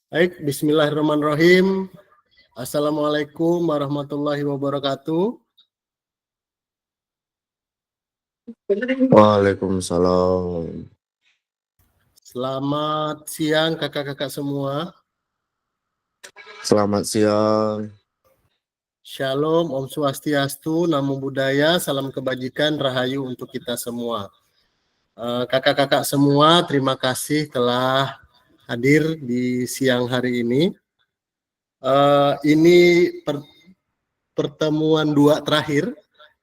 Baik, bismillahirrahmanirrahim. Assalamualaikum warahmatullahi wabarakatuh. Waalaikumsalam. Selamat siang kakak-kakak semua. Selamat siang. Shalom, Om Swastiastu, Namo Buddhaya, salam kebajikan, rahayu untuk kita semua. Kakak-kakak semua, terima kasih telah hadir di siang hari ini. Ini pertemuan 2 terakhir.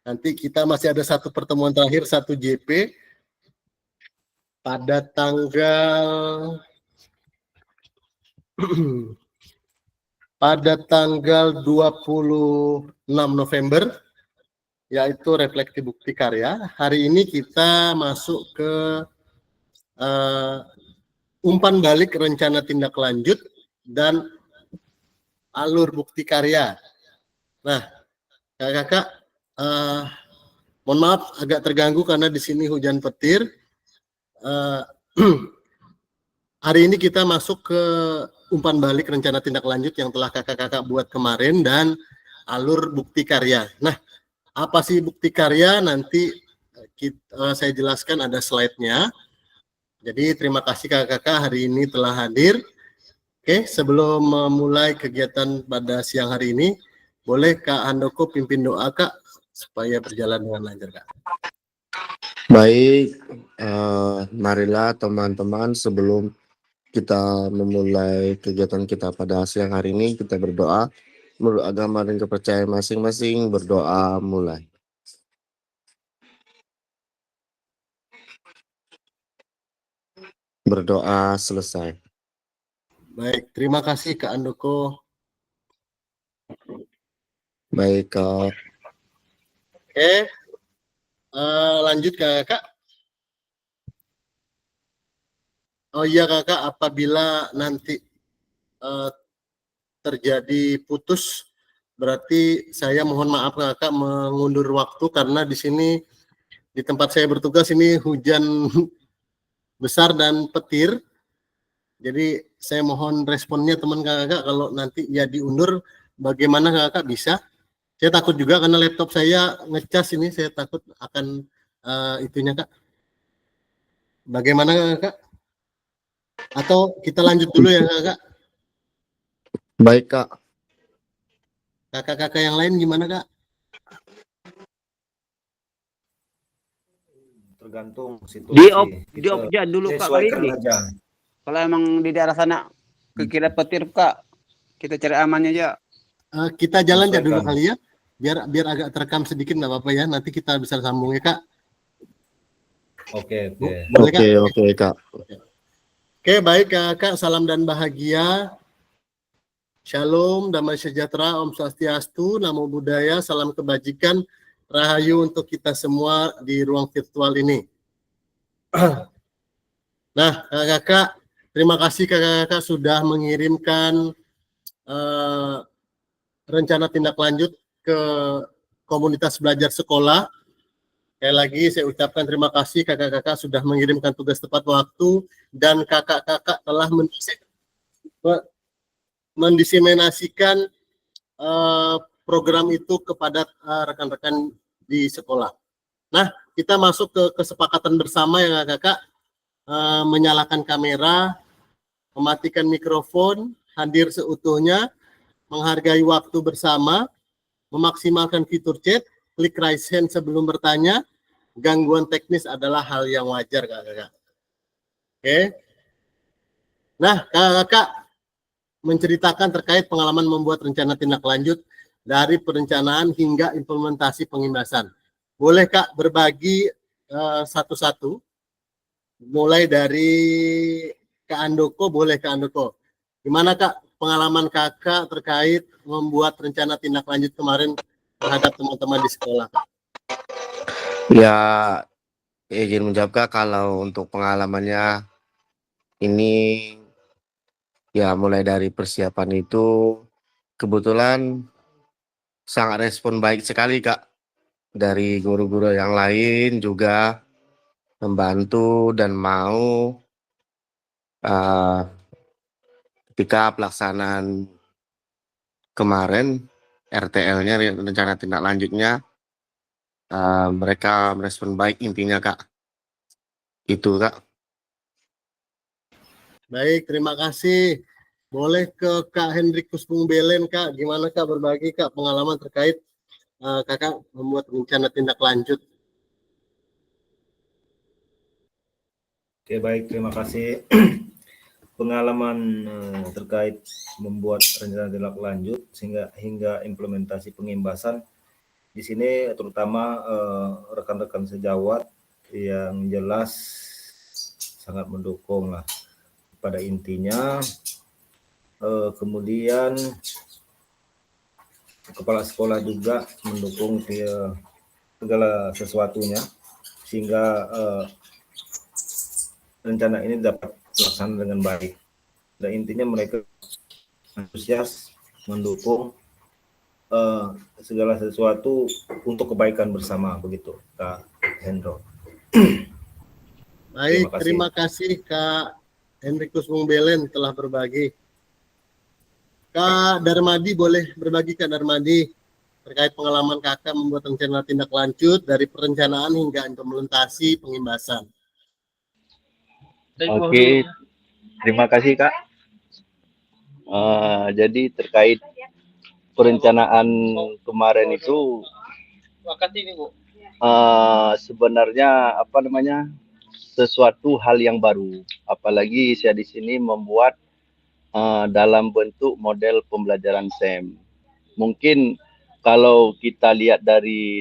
Nanti kita masih ada satu pertemuan terakhir, 1 JP pada tanggal 26 November, yaitu refleksi bukti karya. Hari ini kita masuk ke umpan balik rencana tindak lanjut dan alur bukti karya. Nah, kakak-kakak, mohon maaf agak terganggu karena di sini hujan petir. Hari ini kita masuk ke umpan balik rencana tindak lanjut yang telah kakak-kakak buat kemarin dan alur bukti karya. Nah, apa sih bukti karya? Nanti saya jelaskan, ada slide-nya. Jadi terima kasih kakak-kakak hari ini telah hadir. Oke, sebelum memulai kegiatan pada siang hari ini, boleh Kak Handoko pimpin doa Kak supaya berjalan dengan lancar Kak. Baik, marilah teman-teman sebelum kita memulai kegiatan kita pada siang hari ini, kita berdoa menurut agama dan kepercayaan masing-masing. Berdoa mulai. Berdoa selesai. Baik, terima kasih Kak Handoko. Baik, Kak. Oke, lanjut kakak. Oh iya kakak, apabila nanti terjadi putus, berarti saya mohon maaf kakak mengundur waktu karena di sini di tempat saya bertugas ini hujan besar dan petir. Jadi saya mohon responnya teman kakak kalau nanti ya diundur, bagaimana kakak bisa? Saya takut juga karena laptop saya ngecas ini, saya takut akan itunya kak. Bagaimana kakak? Atau kita lanjut dulu ya kakak? Baik, Kak. Kakak-kakak yang lain gimana kak? Tergantung situasi. Di off dulu Kak kali ini. Kalau emang di daerah sana kekira petir Kak, kita cari amannya aja. Kita jalan ya dulu kali ya, biar agak terekam sedikit nggak apa-apa ya. Nanti kita bisa sambung ya kak. Oke. Boleh kak? Oke, Kak. Oke, baik kakak, salam dan bahagia. Shalom, damai sejahtera, Om Swastiastu, Namo Buddhaya, salam kebajikan, rahayu untuk kita semua di ruang virtual ini. Nah, kakak-kakak, terima kasih kakak-kakak sudah mengirimkan rencana tindak lanjut ke komunitas belajar sekolah. Sekali lagi saya ucapkan terima kasih kakak-kakak sudah mengirimkan tugas tepat waktu dan kakak-kakak telah mendiseminasikan program itu kepada rekan-rekan di sekolah. Nah, kita masuk ke kesepakatan bersama ya kakak, menyalakan kamera, mematikan mikrofon, hadir seutuhnya, menghargai waktu bersama, memaksimalkan fitur chat, klik raise hand sebelum bertanya. Gangguan teknis adalah hal yang wajar kakak-kakak. Oke. Nah, kakak-kakak menceritakan terkait pengalaman membuat rencana tindak lanjut dari perencanaan hingga implementasi pengindasan. Boleh Kak berbagi satu-satu? Mulai dari Kak Handoko, boleh Kak Handoko. Gimana Kak pengalaman kakak terkait membuat rencana tindak lanjut kemarin terhadap teman-teman di sekolah Kak? Ya, izin menjawab Kak, kalau untuk pengalamannya ini ya mulai dari persiapan itu kebetulan sangat respon baik sekali Kak. Dari guru-guru yang lain juga membantu dan mau ketika pelaksanaan kemarin RTL-nya, rencana tindak lanjutnya, mereka merespon baik intinya Kak. Itu Kak. Baik, terima kasih. Boleh ke Kak Hendrikus Bung Belen, Kak. Gimana Kak berbagi Kak pengalaman terkait Kakak membuat rencana tindak lanjut? Oke, baik, terima kasih. Pengalaman terkait membuat rencana tindak lanjut sehingga hingga implementasi pengimbasan di sini, terutama rekan-rekan sejawat yang jelas sangat mendukung lah pada intinya. Kemudian kepala sekolah juga mendukung segala sesuatunya sehingga rencana ini dapat terlaksana dengan baik. Dan intinya mereka antusias mendukung segala sesuatu untuk kebaikan bersama, begitu Kak Hendro. Baik, terima kasih Kak Hendrikus Bung Belen telah berbagi. Kak Darmadi, boleh berbagi Kak Darmadi terkait pengalaman Kakak membuat rencana tindak lanjut dari perencanaan hingga implementasi pengimbasan. Oke, terima kasih Kak. Jadi terkait perencanaan kemarin itu sebenarnya sesuatu hal yang baru. Apalagi saya di sini membuat dalam bentuk model pembelajaran SEM. Mungkin kalau kita lihat dari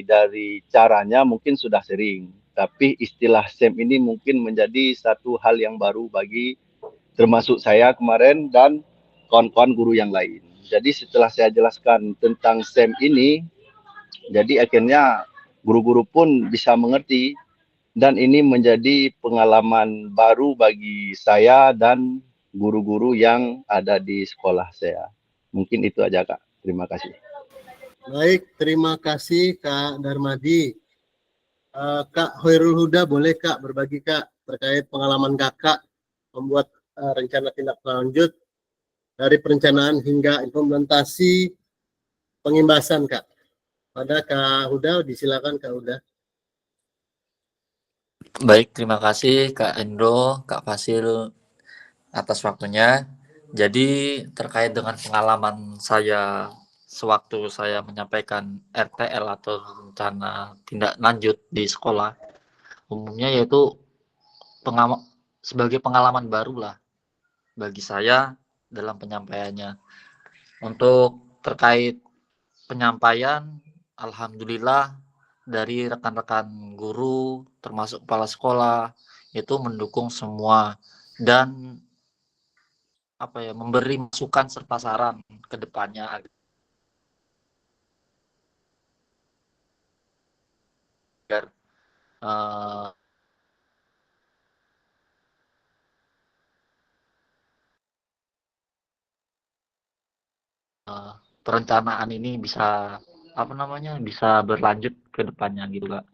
caranya mungkin sudah sering, tapi istilah SEM ini mungkin menjadi satu hal yang baru bagi termasuk saya kemarin dan kawan-kawan guru yang lain. Jadi setelah saya jelaskan tentang SEM ini, jadi akhirnya guru-guru pun bisa mengerti dan ini menjadi pengalaman baru bagi saya dan guru-guru yang ada di sekolah saya. Mungkin itu aja Kak. Terima kasih. Baik, terima kasih Kak Darmadi. Kak Hoirul Huda, boleh Kak berbagi Kak terkait pengalaman Kakak membuat rencana tindak lanjut dari perencanaan hingga implementasi pengimbasan Kak. Pada Kak Huda, disilakan Kak Huda. Baik, terima kasih Kak Endro, Kak Fasil atas waktunya. Jadi terkait dengan pengalaman saya sewaktu saya menyampaikan RTL atau rencana tindak lanjut di sekolah, umumnya yaitu sebagai pengalaman baru lah bagi saya dalam penyampaiannya. Untuk terkait penyampaian, alhamdulillah dari rekan-rekan guru termasuk kepala sekolah itu mendukung semua dan memberi masukan serta saran ke depannya agar perencanaan ini bisa bisa berlanjut ke depannya gitu Kak.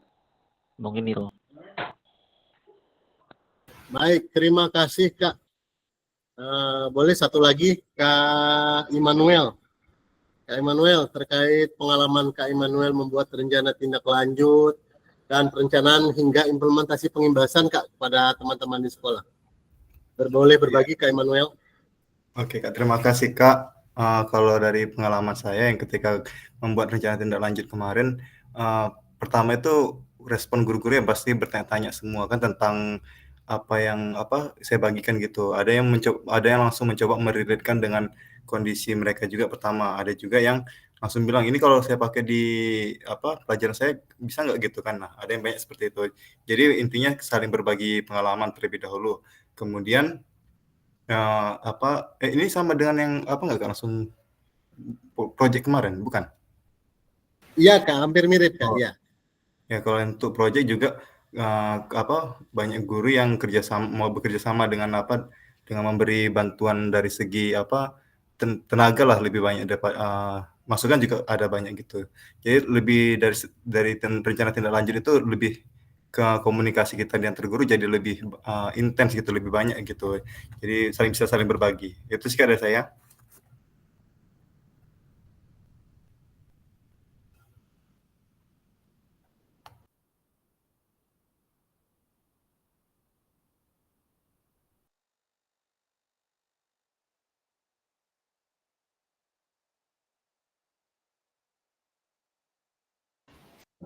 Mungkin itu. Baik, terima kasih Kak. Boleh satu lagi Kak Immanuel. Kak Immanuel, terkait pengalaman Kak Immanuel membuat rencana tindak lanjut dan perencanaan hingga implementasi pengimbasan Kak kepada teman-teman di sekolah. Boleh berbagi Kak Immanuel? Oke Kak, terima kasih Kak. Kalau dari pengalaman saya yang ketika membuat rencana tindak lanjut kemarin, pertama itu respon guru-guru yang pasti bertanya-tanya semua kan tentang apa yang saya bagikan gitu. Ada yang langsung mencoba merelatekan dengan kondisi mereka juga pertama. Ada juga yang langsung bilang ini kalau saya pakai di pelajaran saya bisa nggak gitu kan. Nah, ada yang banyak seperti itu. Jadi intinya saling berbagi pengalaman terlebih dahulu. Kemudian ini sama dengan yang nggak Kak, langsung project kemarin, bukan? Iya Kak, hampir mirip Kak, ya. Ya kalau untuk project juga banyak guru yang mau bekerja sama dengan dengan memberi bantuan dari segi tenaga lah lebih banyak dapat masukan juga ada banyak gitu. Jadi lebih dari rencana tindak lanjut itu lebih komunikasi kita di antar guru jadi lebih intens gitu, lebih banyak gitu. Jadi bisa saling berbagi. Itu sih dari saya.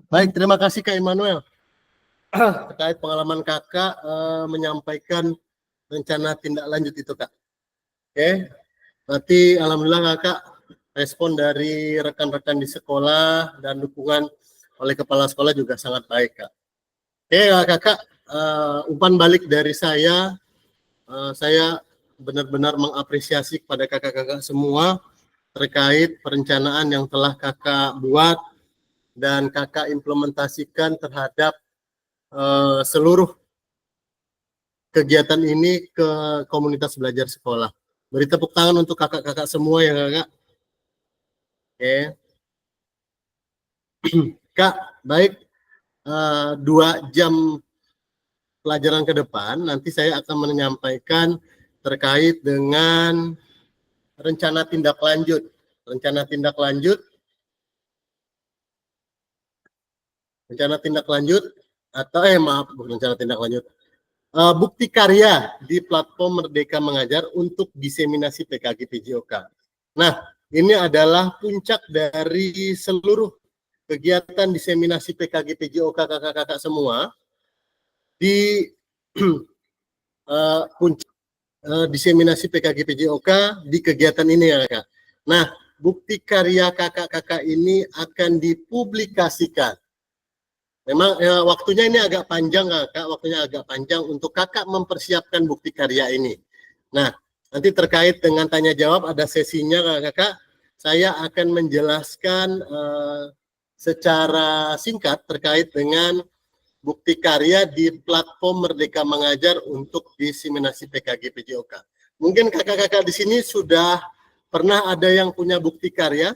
Baik, terima kasih Kak Immanuel. Terkait pengalaman kakak menyampaikan rencana tindak lanjut itu Kak. Oke, berarti alhamdulillah kakak respon dari rekan-rekan di sekolah dan dukungan oleh kepala sekolah juga sangat baik Kak. Oke kakak, umpan balik dari saya benar-benar mengapresiasi kepada kakak-kakak semua terkait perencanaan yang telah kakak buat dan kakak implementasikan terhadap seluruh kegiatan ini ke komunitas belajar sekolah. Beri tepuk tangan untuk kakak-kakak semua ya kakak. Oke. Kak, baik. 2 jam pelajaran ke depan, nanti saya akan menyampaikan terkait dengan rencana tindak lanjut. Rencana tindak lanjut atau maaf, bukan rencana tindak lanjut. Bukti karya di platform Merdeka Mengajar untuk diseminasi PKG PJOK. Nah, ini adalah puncak dari seluruh kegiatan diseminasi PKG PJOK kakak-kakak semua di puncak diseminasi PKG PJOK di kegiatan ini ya Kak. Nah, bukti karya kakak-kakak ini akan dipublikasikan. Memang waktunya ini agak panjang Kak, waktunya agak panjang untuk kakak mempersiapkan bukti karya ini. Nah, nanti terkait dengan tanya jawab ada sesinya kakak, saya akan menjelaskan secara singkat terkait dengan bukti karya di platform Merdeka Mengajar untuk diseminasi PKG PJOK. Mungkin kakak-kakak di sini sudah pernah ada yang punya bukti karya?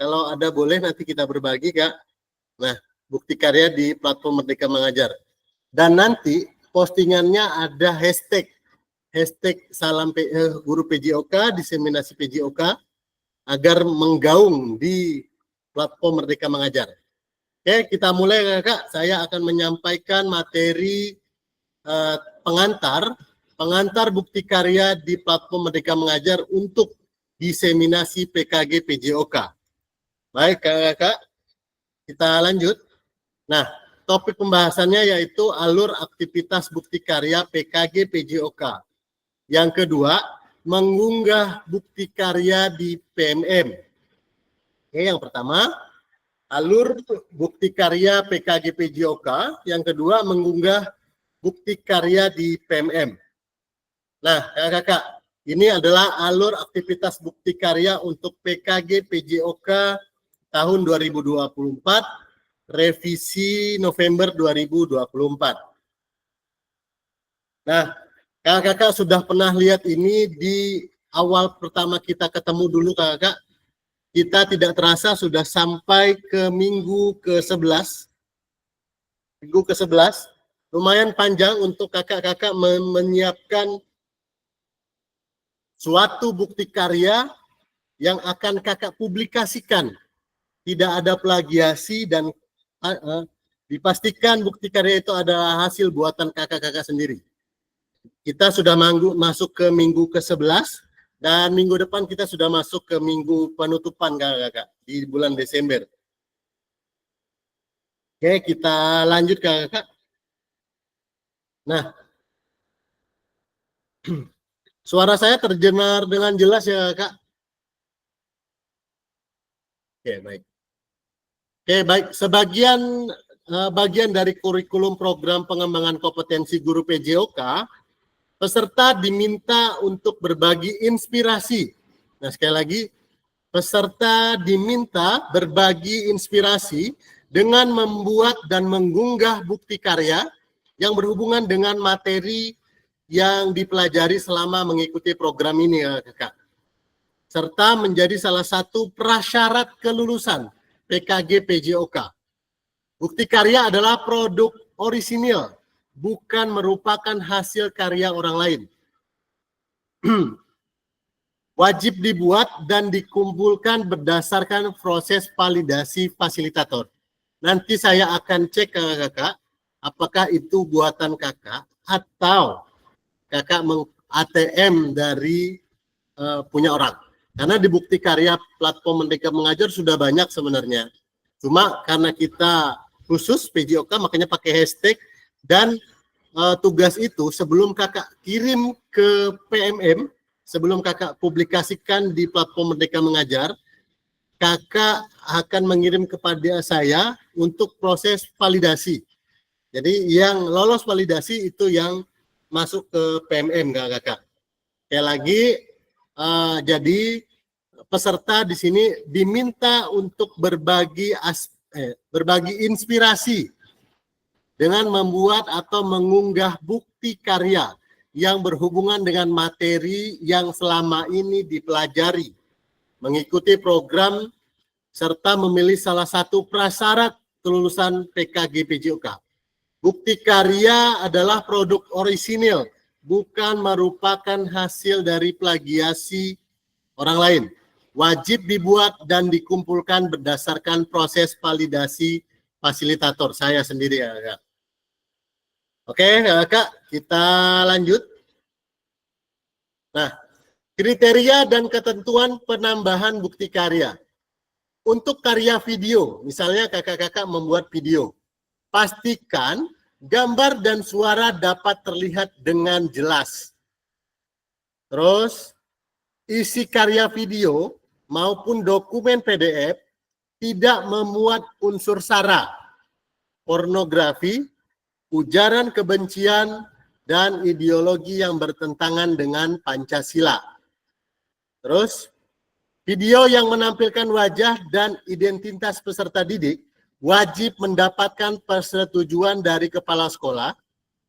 Kalau ada boleh nanti kita berbagi Kak. Nah, bukti karya di platform Merdeka Mengajar. Dan nanti postingannya ada hashtag salam guru PJOK, diseminasi PJOK, agar menggaung di platform Merdeka Mengajar. Oke, kita mulai Kak. Saya akan menyampaikan materi pengantar bukti karya di platform Merdeka Mengajar untuk diseminasi PKG PJOK. Baik Kakak, kita lanjut. Nah, topik pembahasannya yaitu alur aktivitas bukti karya PKG PJOK. Yang kedua, mengunggah bukti karya di PMM. Oke, yang pertama, alur bukti karya PKG PJOK. Yang kedua, mengunggah bukti karya di PMM. Nah, kakak, ini adalah alur aktivitas bukti karya untuk PKG PJOK tahun 2024, revisi November 2024. Nah, kakak sudah pernah lihat ini di awal pertama kita ketemu dulu kakak. Kita tidak terasa sudah sampai ke minggu ke-11. Minggu ke-11, lumayan panjang untuk kakak-kakak menyiapkan suatu bukti karya yang akan kakak publikasikan. Tidak ada plagiasi dan dipastikan bukti karya itu adalah hasil buatan kakak-kakak sendiri. Kita sudah masuk ke minggu ke-11 dan minggu depan kita sudah masuk ke minggu penutupan kakak-kakak di bulan Desember. Oke, kita lanjut kakak. Nah, suara saya terdengar dengan jelas ya kakak? Oke, baik. Oke, baik. Bagian dari kurikulum program pengembangan kompetensi guru PJOK, peserta diminta untuk berbagi inspirasi. Nah, sekali lagi, peserta diminta berbagi inspirasi dengan membuat dan mengunggah bukti karya yang berhubungan dengan materi yang dipelajari selama mengikuti program ini ya kakak. Serta menjadi salah satu prasyarat kelulusan PKG PJOK. Bukti karya adalah produk orisinil, bukan merupakan hasil karya orang lain. Wajib dibuat dan dikumpulkan berdasarkan proses validasi fasilitator. Nanti saya akan cek kakak, apakah itu buatan kakak atau kakak ATM dari punya orang. Karena di bukti karya platform Merdeka Mengajar sudah banyak sebenarnya. Cuma karena kita khusus PJOK makanya pakai hashtag, dan tugas itu sebelum kakak kirim ke PMM, sebelum kakak publikasikan di platform Merdeka Mengajar, kakak akan mengirim kepada saya untuk proses validasi. Jadi yang lolos validasi itu yang masuk ke PMM kakak. Sekali lagi, jadi peserta di sini diminta untuk berbagi inspirasi dengan membuat atau mengunggah bukti karya yang berhubungan dengan materi yang selama ini dipelajari, mengikuti program, serta memilih salah satu prasyarat kelulusan PKG PJOK. Bukti karya adalah produk orisinil, bukan merupakan hasil dari plagiasi orang lain. Wajib dibuat dan dikumpulkan berdasarkan proses validasi fasilitator. Saya sendiri ya, Kak. Oke, Kak, kita lanjut. Nah, kriteria dan ketentuan penambahan bukti karya. Untuk karya video, misalnya kakak-kakak membuat video, pastikan gambar dan suara dapat terlihat dengan jelas. Terus, isi karya video maupun dokumen PDF tidak memuat unsur sara, pornografi, ujaran kebencian, dan ideologi yang bertentangan dengan Pancasila. Terus, video yang menampilkan wajah dan identitas peserta didik wajib mendapatkan persetujuan dari kepala sekolah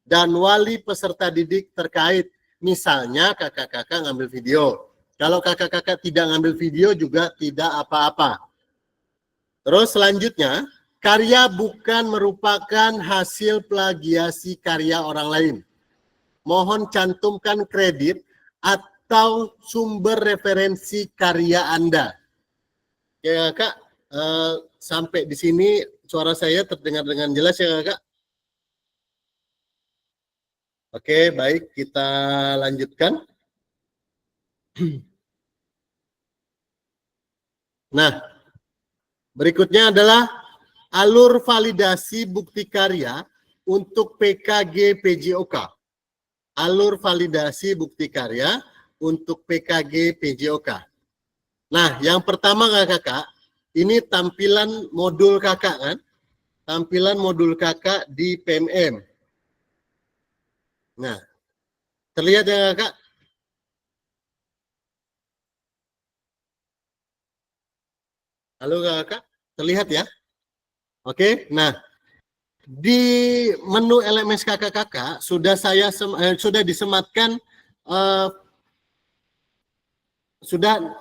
dan wali peserta didik terkait. Misalnya kakak-kakak ngambil video. Kalau kakak-kakak tidak ngambil video juga tidak apa-apa. Terus selanjutnya, karya bukan merupakan hasil plagiasi karya orang lain. Mohon cantumkan kredit atau sumber referensi karya Anda. Ya Kak, sampai di sini suara saya terdengar dengan jelas ya Kak? Oke, baik, kita lanjutkan. Nah, berikutnya adalah alur validasi bukti karya untuk PKG PJOK. Alur validasi bukti karya untuk PKG PJOK. Nah, yang pertama kakak, ini tampilan modul kakak kan? Tampilan modul kakak di PMM. Nah, terlihat ya kakak? Halo kakak, terlihat ya? Oke, nah di menu LMS kakak-kakak sudah sudah disematkan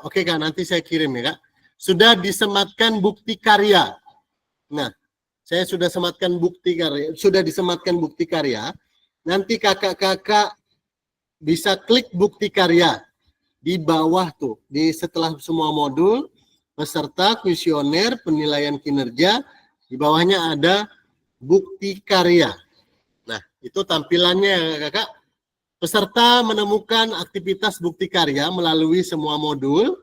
oke Kak, nanti saya kirim ya Kak. Sudah disematkan bukti karya. Nah, saya sudah sematkan bukti karya, sudah disematkan bukti karya. Nanti kakak-kakak bisa klik bukti karya di bawah tuh, di setelah semua modul, peserta, kuesioner, penilaian kinerja, di bawahnya ada bukti karya. Nah, itu tampilannya kakak. Peserta menemukan aktivitas bukti karya melalui semua modul,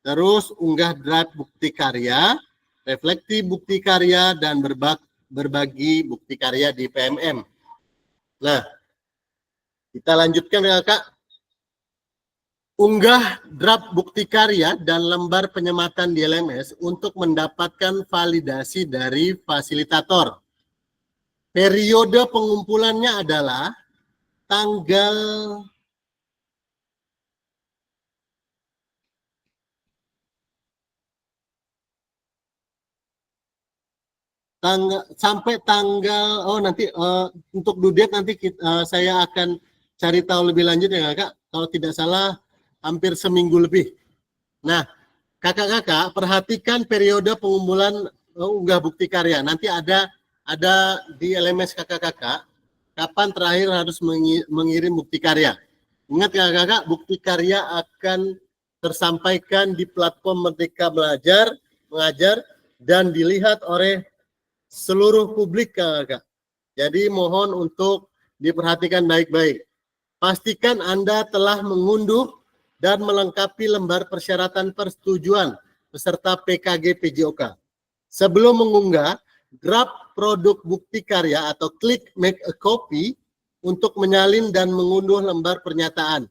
terus unggah draft bukti karya, refleksi bukti karya, dan berbagi bukti karya di PMM. Nah, kita lanjutkan kakak. Unggah draft bukti karya dan lembar penyematan di LMS untuk mendapatkan validasi dari fasilitator. Periode pengumpulannya adalah tanggal sampai tanggal nanti untuk due date nanti saya akan cari tahu lebih lanjut ya Kak. Kalau tidak salah hampir seminggu lebih. Nah, kakak-kakak perhatikan periode pengumpulan unggah bukti karya. Nanti ada di LMS kakak-kakak kapan terakhir harus mengirim bukti karya. Ingat kakak-kakak, bukti karya akan tersampaikan di platform Merdeka Belajar, Mengajar, dan dilihat oleh seluruh publik kakak-kakak. Jadi mohon untuk diperhatikan baik-baik. Pastikan Anda telah mengunduh dan melengkapi lembar persyaratan persetujuan peserta PKG PJOK. Sebelum mengunggah, grab produk bukti karya atau klik make a copy untuk menyalin dan mengunduh lembar pernyataan.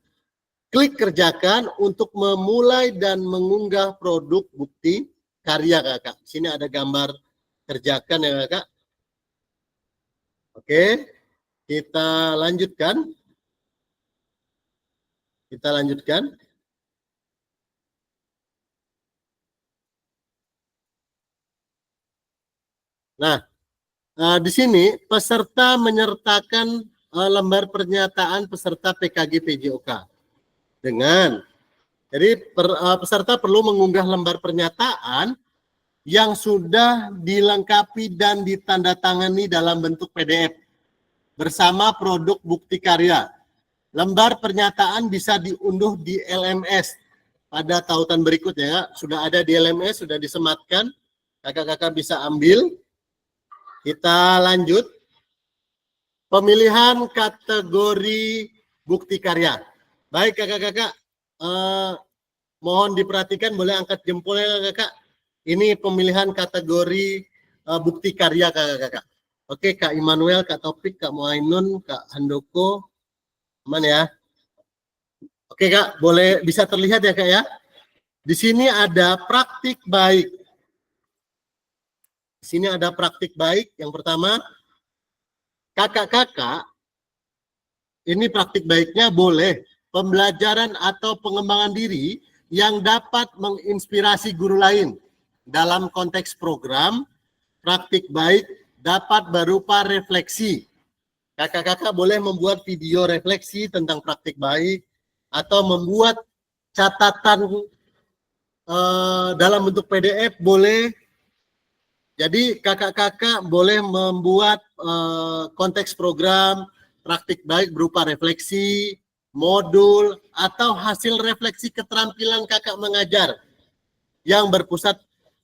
Klik kerjakan untuk memulai dan mengunggah produk bukti karya kakak. Sini ada gambar kerjakan ya kakak. Oke, kita lanjutkan. Nah, di sini peserta menyertakan lembar pernyataan peserta PKG PJOK jadi peserta perlu mengunggah lembar pernyataan yang sudah dilengkapi dan ditandatangani dalam bentuk PDF bersama produk bukti karya. Lembar pernyataan bisa diunduh di LMS pada tautan berikutnya. Sudah ada di LMS, sudah disematkan. Kakak-kakak bisa ambil. Kita lanjut. Pemilihan kategori bukti karya. Baik kakak-kakak, mohon diperhatikan, boleh angkat jempolnya kakak. Ini pemilihan kategori bukti karya kakak-kakak. Oke, Kak Immanuel, Kak Topik, Kak Muainun, Kak Handoko, aman ya? Oke Kak, boleh bisa terlihat ya Kak ya? Di sini ada praktik baik. Di sini ada praktik baik. Yang pertama, kakak-kakak, ini praktik baiknya boleh pembelajaran atau pengembangan diri yang dapat menginspirasi guru lain. Dalam konteks program, praktik baik dapat berupa refleksi. Kakak-kakak boleh membuat video refleksi tentang praktik baik atau membuat catatan dalam bentuk PDF boleh. Jadi kakak-kakak boleh membuat konteks program praktik baik berupa refleksi, modul, atau hasil refleksi keterampilan kakak mengajar yang berpusat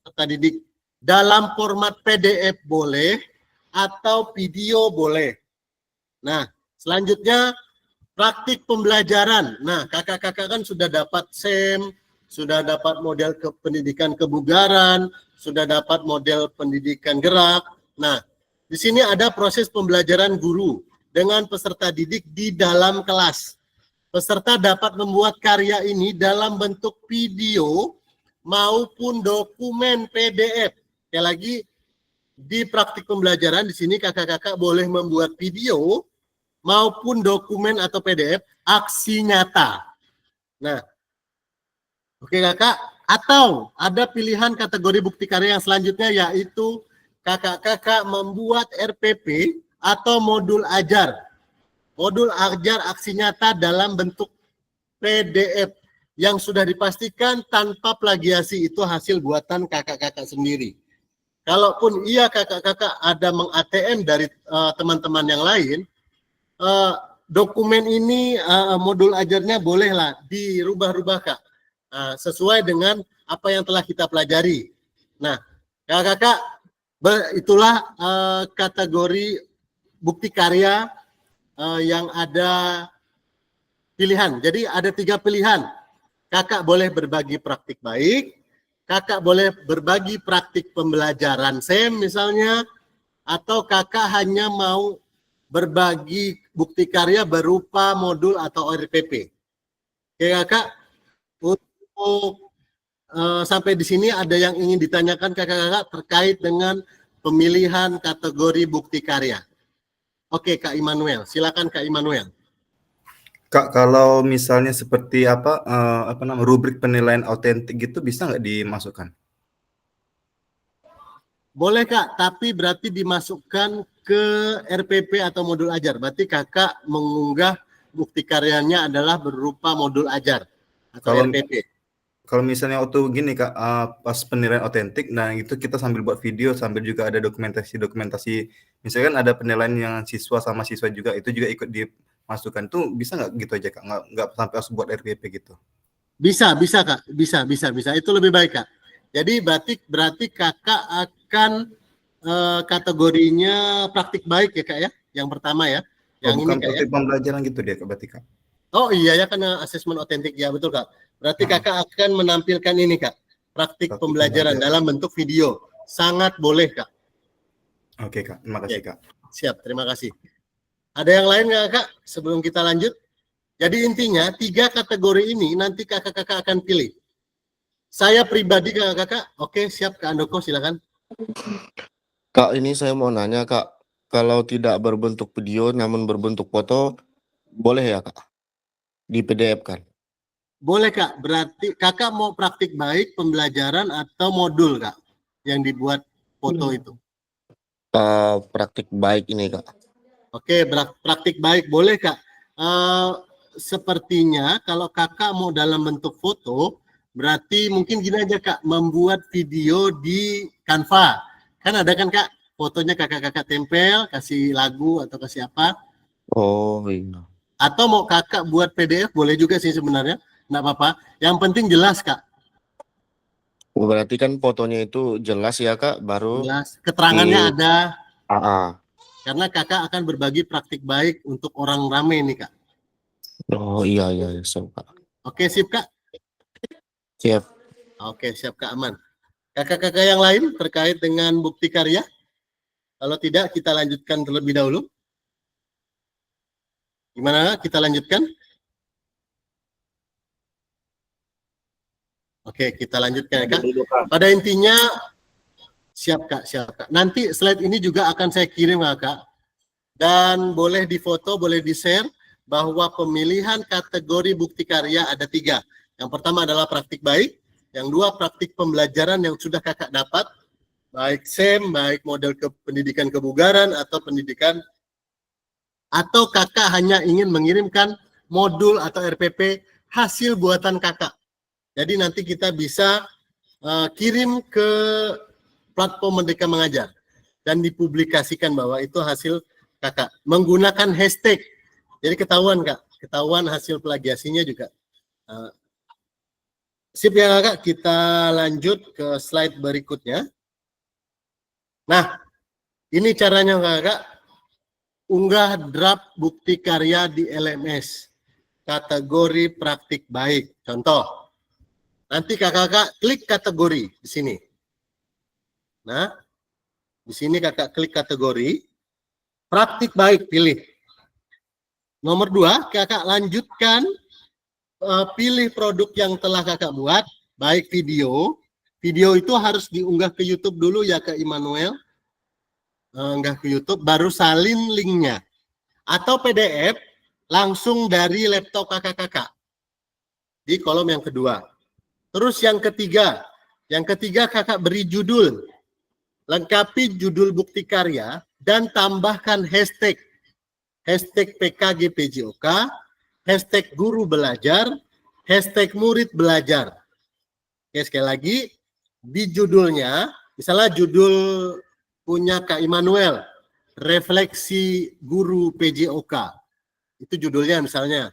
peserta didik. Dalam format PDF boleh atau video boleh. Nah, selanjutnya praktik pembelajaran. Nah, kakak-kakak kan sudah dapat SEM, sudah dapat model pendidikan kebugaran, sudah dapat model pendidikan gerak. Nah, di sini ada proses pembelajaran guru dengan peserta didik di dalam kelas. Peserta dapat membuat karya ini dalam bentuk video maupun dokumen PDF. Sekali lagi, di praktik pembelajaran di sini kakak-kakak boleh membuat video maupun dokumen atau PDF aksi nyata. Nah, oke kakak, atau ada pilihan kategori bukti karya yang selanjutnya yaitu kakak-kakak membuat RPP atau modul ajar. Modul ajar aksi nyata dalam bentuk PDF yang sudah dipastikan tanpa plagiasi, itu hasil buatan kakak-kakak sendiri. Kalaupun iya kakak-kakak ada meng-ATM dari teman-teman yang lain, dokumen ini modul ajarnya bolehlah dirubah-rubah Kak, sesuai dengan apa yang telah kita pelajari. Nah, kakak-kakak, itulah kategori bukti karya yang ada pilihan. Jadi ada 3 pilihan. Kakak boleh berbagi praktik baik, kakak boleh berbagi praktik pembelajaran SEM misalnya, atau kakak hanya mau berbagi bukti karya berupa modul atau RPP. Oke kakak, untuk sampai di sini ada yang ingin ditanyakan kakak-kakak terkait dengan pemilihan kategori bukti karya. Oke Kak Immanuel, silakan Kak Immanuel. Kak, kalau misalnya seperti rubrik penilaian autentik gitu bisa nggak dimasukkan? Boleh Kak, tapi berarti dimasukkan ke RPP atau modul ajar. Berarti kakak mengunggah bukti karyanya adalah berupa modul ajar atau RPP. Kalau misalnya waktu gini Kak, pas penilaian otentik, nah itu kita sambil buat video, sambil juga ada dokumentasi. Misalkan ada penilaian yang siswa sama siswa juga, itu juga ikut dimasukkan. Tuh bisa nggak gitu aja Kak? Nggak sampai harus buat RPP gitu. Bisa Kak, bisa. Itu lebih baik Kak. Jadi berarti Kakak akan kategorinya praktik baik ya Kak ya, yang pertama ya. Yang bukan ini Kak ya. praktik pembelajaran gitu dia Kak, berarti Kak. Oh iya ya, karena asesmen otentik ya, betul Kak. Berarti Kakak akan menampilkan ini Kak, praktik pembelajaran dalam bentuk video. Sangat boleh Kak. Oke Kak, terima kasih Kak. Siap, terima kasih. Ada yang lain nggak Kak sebelum kita lanjut? Jadi intinya 3 kategori ini nanti kakak-kakak akan pilih. Saya pribadi kakak-kakak, oke siap Kak Andoko silakan. Kak, ini saya mau nanya Kak, kalau tidak berbentuk video namun berbentuk foto, boleh ya Kak? Di PDF kan? Boleh Kak, berarti kakak mau praktik baik pembelajaran atau modul Kak yang dibuat foto itu? Praktik baik ini Kak. Oke, praktik baik boleh Kak. Sepertinya kalau kakak mau dalam bentuk foto, berarti mungkin gini aja Kak, membuat video di Canva. Kan ada kan Kak, fotonya kakak-kakak tempel, kasih lagu atau kasih apa. Oh iya. Atau mau kakak buat PDF, boleh juga sih sebenarnya, nggak apa-apa. Yang penting jelas Kak. Berarti kan fotonya itu jelas ya Kak, baru Jelas, keterangannya ada. Karena kakak akan berbagi praktik baik untuk orang rame nih Kak. Oh iya, siap Kak. Oke, sip Kak? Siap. Oke, siap Kak, aman. Kakak-kakak yang lain terkait dengan bukti karya? Kalau tidak, kita lanjutkan terlebih dahulu. Gimana? Kita lanjutkan? Oke, kita lanjutkan ya Kak. Pada intinya, siap Kak. Nanti slide ini juga akan saya kirim ya Kak. Dan boleh difoto, boleh di-share bahwa pemilihan kategori bukti karya ada 3. Yang pertama adalah praktik baik. Yang 2, praktik pembelajaran yang sudah kakak dapat. Baik SEM, baik model pendidikan kebugaran atau pendidikan. Atau kakak hanya ingin mengirimkan modul atau RPP hasil buatan kakak. Jadi nanti kita bisa kirim ke platform Merdeka Mengajar dan dipublikasikan bahwa itu hasil kakak menggunakan hashtag. Jadi ketahuan Kak, ketahuan hasil plagiasinya juga. Sip ya Kak, kita lanjut ke slide berikutnya. Nah, ini caranya Kak. Unggah draft bukti karya di LMS. Kategori praktik baik. Contoh. Nanti kakak klik kategori di sini. Nah, di sini kakak klik kategori. Praktik baik, pilih. Nomor 2, kakak lanjutkan. Pilih produk yang telah kakak buat. Baik video. Video itu harus diunggah ke YouTube dulu ya ke Immanuel. Unggah ke YouTube, baru salin linknya. Atau PDF, langsung dari laptop kakak-kakak. Di kolom yang kedua. Terus yang ketiga kakak beri judul. Lengkapi judul bukti karya dan tambahkan hashtag. Hashtag PKG PJOK, hashtag guru belajar, hashtag murid belajar. Oke, sekali lagi, di judulnya, misalnya judul punya Kak Immanuel, refleksi guru PJOK. Itu judulnya misalnya,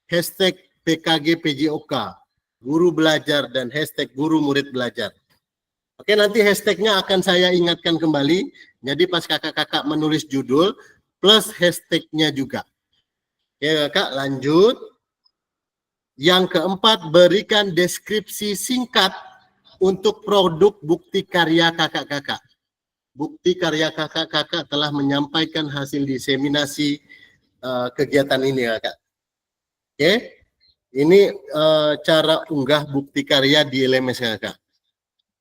hashtag PKG PJOK. Guru belajar dan hashtag guru murid belajar. Oke, nanti hashtagnya akan saya ingatkan kembali. Jadi pas kakak-kakak menulis judul plus hashtagnya juga. Oke kakak, lanjut. Yang keempat, berikan deskripsi singkat untuk produk bukti karya kakak-kakak. Bukti karya kakak-kakak telah menyampaikan hasil diseminasi kegiatan ini kakak. Oke. Ini cara unggah bukti karya di LMS kakak.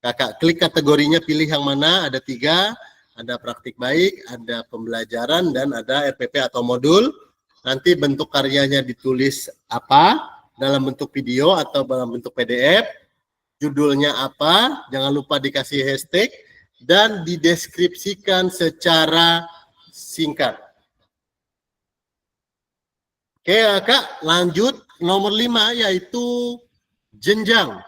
Kakak klik kategorinya, pilih yang mana, ada 3, ada praktik baik, ada pembelajaran, dan ada RPP atau modul. Nanti bentuk karyanya ditulis apa, dalam bentuk video atau dalam bentuk PDF, judulnya apa, jangan lupa dikasih hashtag, dan dideskripsikan secara singkat. Oke kakak, lanjut. Nomor 5 yaitu jenjang.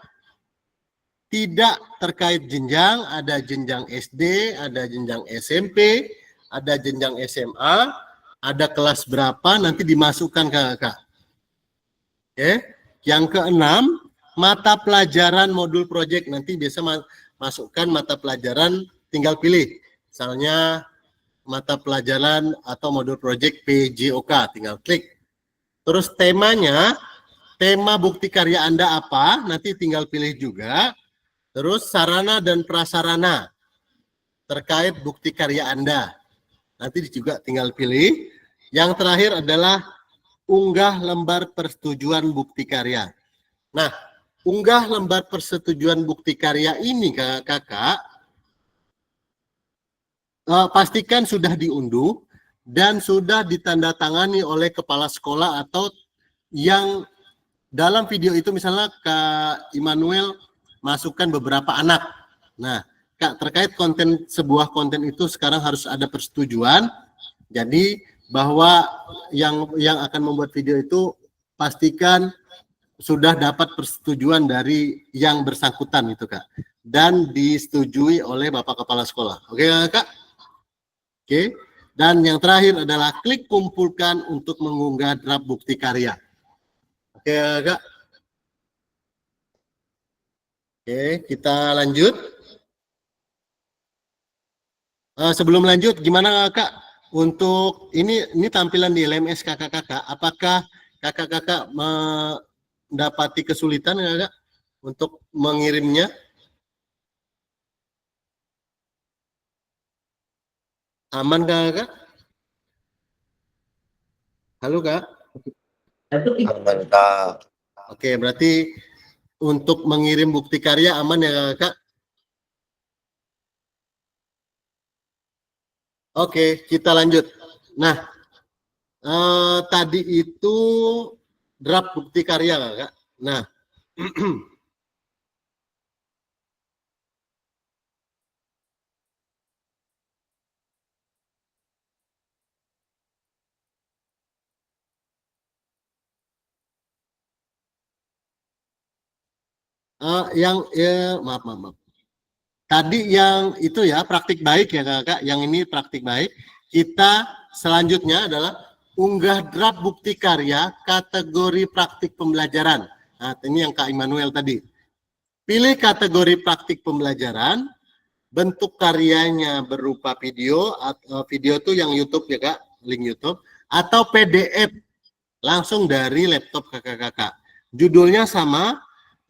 tidak terkait jenjang, ada jenjang SD, ada jenjang SMP, ada jenjang SMA, ada kelas berapa, nanti dimasukkan ke kakak. Oke. Yang keenam, mata pelajaran modul project, nanti biasa masukkan mata pelajaran, tinggal pilih. Misalnya mata pelajaran atau modul project PJOK, tinggal klik. Terus temanya, tema bukti karya Anda apa, nanti tinggal pilih juga. Terus sarana dan prasarana terkait bukti karya Anda. Nanti juga tinggal pilih. Yang terakhir adalah unggah lembar persetujuan bukti karya. Nah, unggah lembar persetujuan bukti karya ini kakak, pastikan sudah diunduh dan sudah ditandatangani oleh kepala sekolah atau yang dalam video itu misalnya Kak Immanuel masukkan beberapa anak. Nah, Kak, terkait konten sebuah konten itu sekarang harus ada persetujuan. Jadi bahwa yang akan membuat video itu pastikan sudah dapat persetujuan dari yang bersangkutan itu Kak, dan disetujui oleh Bapak Kepala Sekolah. Oke Kak? Oke. Dan yang terakhir adalah klik kumpulkan untuk mengunggah draft bukti karya. Oke Kak? Oke, kita lanjut. Sebelum lanjut, gimana Kak? Untuk ini tampilan di LMS kakak-kakak, apakah kakak-kakak mendapati kesulitan Kak untuk mengirimnya? Aman Kak? Halo Kak? Aman Kak. Oke, berarti untuk mengirim bukti karya aman ya Kak? Oke, kita lanjut. Nah, tadi itu draft bukti karya Kak. Nah, maaf. Tadi yang itu ya praktik baik ya kakak, yang ini praktik baik. Kita selanjutnya adalah unggah draft bukti karya kategori praktik pembelajaran. Nah, ini yang Kak Immanuel tadi. Pilih kategori praktik pembelajaran, bentuk karyanya berupa video, video itu yang YouTube ya Kak, link YouTube, atau PDF langsung dari laptop kakak-kakak. Judulnya sama,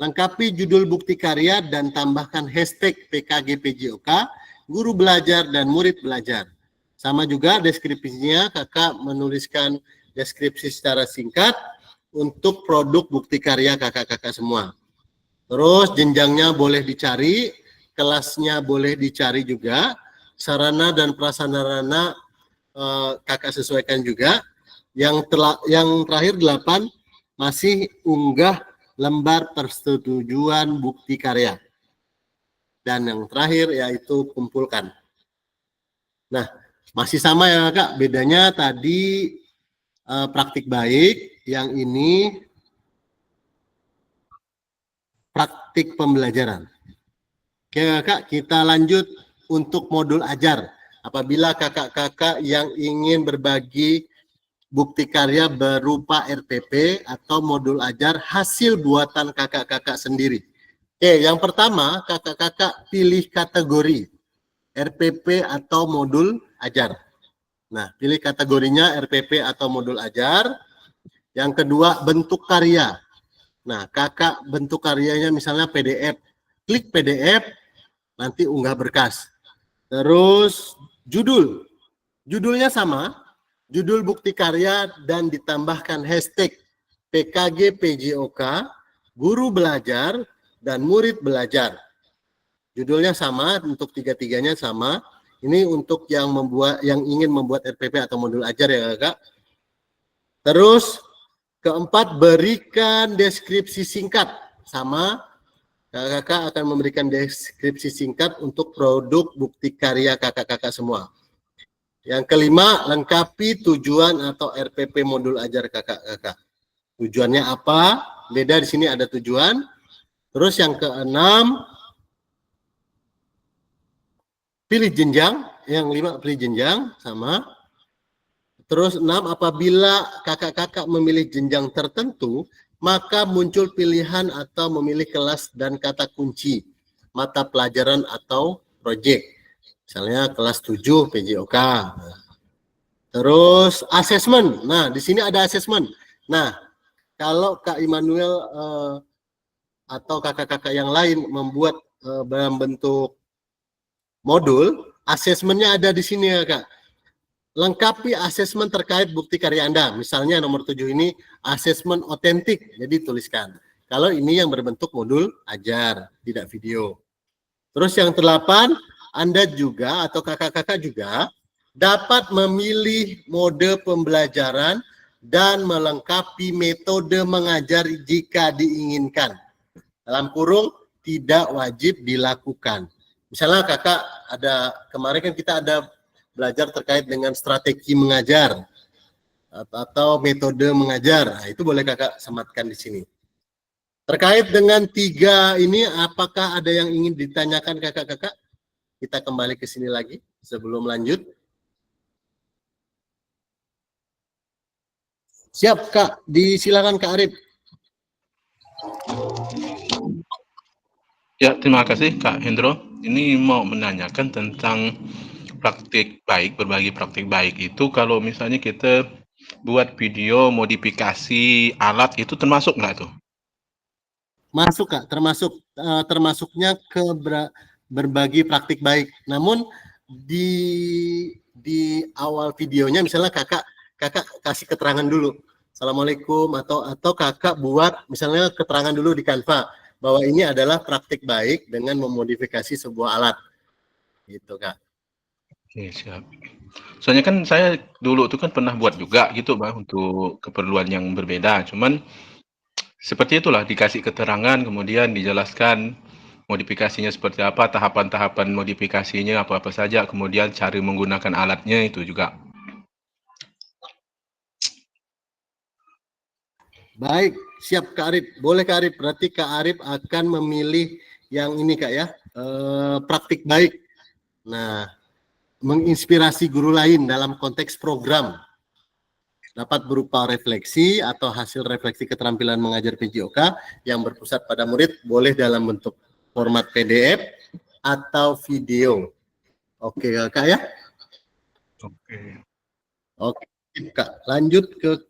lengkapi judul bukti karya dan tambahkan hashtag PKG-PJOK, guru belajar dan murid belajar. Sama juga deskripsinya, kakak menuliskan deskripsi secara singkat untuk produk bukti karya kakak-kakak semua. Terus jenjangnya boleh dicari, kelasnya boleh dicari juga, sarana dan prasarana kakak sesuaikan juga. Yang terakhir 8 masih unggah lembar persetujuan bukti karya. Dan yang terakhir yaitu kumpulkan. Nah, masih sama ya Kak, bedanya tadi praktik baik, yang ini praktik pembelajaran. Oke Kak, kita lanjut untuk modul ajar. Apabila kakak-kakak yang ingin berbagi bukti karya berupa RPP atau modul ajar hasil buatan kakak-kakak sendiri. Oke, yang pertama kakak-kakak pilih kategori RPP atau modul ajar. Nah, pilih kategorinya RPP atau modul ajar. Yang kedua bentuk karya. Nah, kakak bentuk karyanya misalnya PDF. Klik PDF, nanti unggah berkas. Terus judul. Judulnya sama. Judul bukti karya dan ditambahkan hashtag PKG-PJOK, guru belajar, dan murid belajar. Judulnya sama, untuk tiga-tiganya sama. Ini untuk yang ingin membuat RPP atau modul ajar ya Kak. Terus keempat, berikan deskripsi singkat. Sama, kakak-kakak akan memberikan deskripsi singkat untuk produk bukti karya kakak-kakak semua. Yang kelima, lengkapi tujuan atau RPP modul ajar kakak-kakak. Tujuannya apa? Beda di sini ada tujuan. Terus yang keenam, pilih jenjang. Yang 5, pilih jenjang, sama. Terus 6, apabila kakak-kakak memilih jenjang tertentu, maka muncul pilihan atau memilih kelas dan kata kunci, mata pelajaran atau proyek. Misalnya kelas 7 PJOK. Terus asesmen. Nah, di sini ada asesmen. Nah, kalau Kak Immanuel atau kakak-kakak yang lain membuat dalam bentuk modul, asesmennya ada di sini ya Kak. Lengkapi asesmen terkait bukti karya Anda. Misalnya nomor 7 ini asesmen otentik. Jadi tuliskan. Kalau ini yang berbentuk modul ajar, tidak video. Terus yang 8, Anda juga atau kakak-kakak juga dapat memilih mode pembelajaran dan melengkapi metode mengajar jika diinginkan. Dalam kurung, tidak wajib dilakukan. Misalnya kakak ada, kemarin kan kita ada belajar terkait dengan strategi mengajar atau metode mengajar. Nah, itu boleh kakak sematkan di sini. Terkait dengan 3 ini, apakah ada yang ingin ditanyakan kakak-kakak? Kita kembali ke sini lagi sebelum lanjut. Siap Kak, disilakan Kak Arif. Ya, terima kasih Kak Hendro. Ini mau menanyakan tentang praktik baik, berbagi praktik baik itu kalau misalnya kita buat video modifikasi alat itu termasuk nggak tuh? Masuk Kak, termasuknya ke berbagi praktik baik. Namun di awal videonya misalnya kakak kasih keterangan dulu. Assalamualaikum atau kakak buat misalnya keterangan dulu di Canva bahwa ini adalah praktik baik dengan memodifikasi sebuah alat. Gitu Kak. Oke, siap. Soalnya kan saya dulu tuh kan pernah buat juga gitu Bang untuk keperluan yang berbeda. Cuman seperti itulah dikasih keterangan kemudian dijelaskan modifikasinya seperti apa, tahapan-tahapan modifikasinya apa-apa saja, kemudian cara menggunakan alatnya itu juga. Baik, siap Kak Arif. Boleh Kak Arif, berarti Kak Arif akan memilih yang ini Kak ya, praktik baik. Nah, menginspirasi guru lain dalam konteks program. Dapat berupa refleksi atau hasil refleksi keterampilan mengajar PJOK yang berpusat pada murid, boleh dalam bentuk format PDF atau video. Oke Kak ya? Oke. Oke Kak, lanjut ke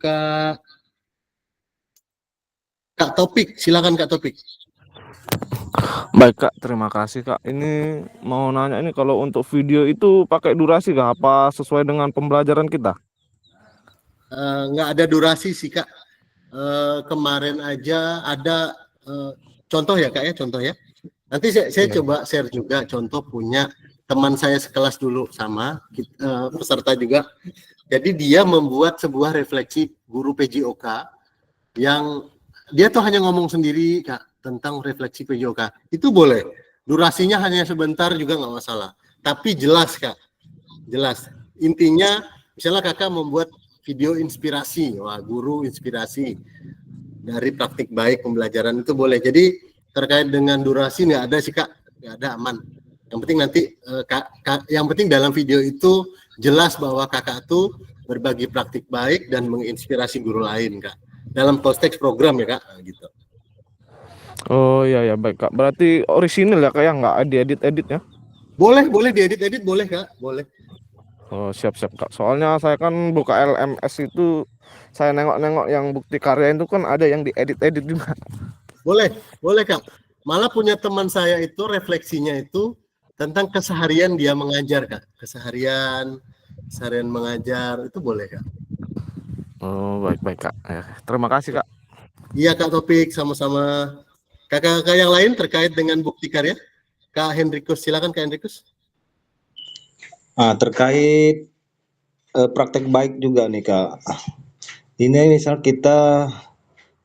Kak Topik, silakan Kak Topik. Baik Kak, terima kasih Kak. Ini mau nanya ini kalau untuk video itu pakai durasi Kak? Apa sesuai dengan pembelajaran kita? Nggak ada durasi sih Kak. Kemarin aja ada contoh ya Kak ya, contoh ya. Nanti saya coba share juga contoh punya teman saya sekelas dulu sama peserta juga. Jadi dia membuat sebuah refleksi guru PJOK yang dia tuh hanya ngomong sendiri Kak tentang refleksi PJOK. Itu boleh. Durasinya hanya sebentar juga nggak masalah. Tapi jelas Kak. Jelas. Intinya misalnya Kakak membuat video inspirasi, wah guru inspirasi dari praktik baik pembelajaran itu boleh. Jadi terkait dengan durasi nggak ada sih Kak, nggak ada, aman. Yang penting nanti yang penting dalam video itu jelas bahwa kakak tuh berbagi praktik baik dan menginspirasi guru lain Kak. Dalam konteks program ya Kak, gitu. Oh iya ya baik Kak. Berarti orisinil ya Kak ya, nggak diedit-edit ya? Boleh diedit-edit boleh Kak, boleh. Oh siap-siap Kak. Soalnya saya kan buka LMS itu, saya nengok-nengok yang bukti karya itu kan ada yang diedit-edit juga. Boleh Kak. Malah punya teman saya itu refleksinya itu tentang keseharian dia mengajar Kak. Keseharian mengajar itu boleh Kak. Oh baik Kak. Ya, terima kasih Kak. Iya Kak Topik, sama-sama. Kakak-kakak yang lain terkait dengan bukti karya? Kak Hendrikus, silakan Kak Hendrikus. Terkait praktek baik juga nih Kak. Ini misal kita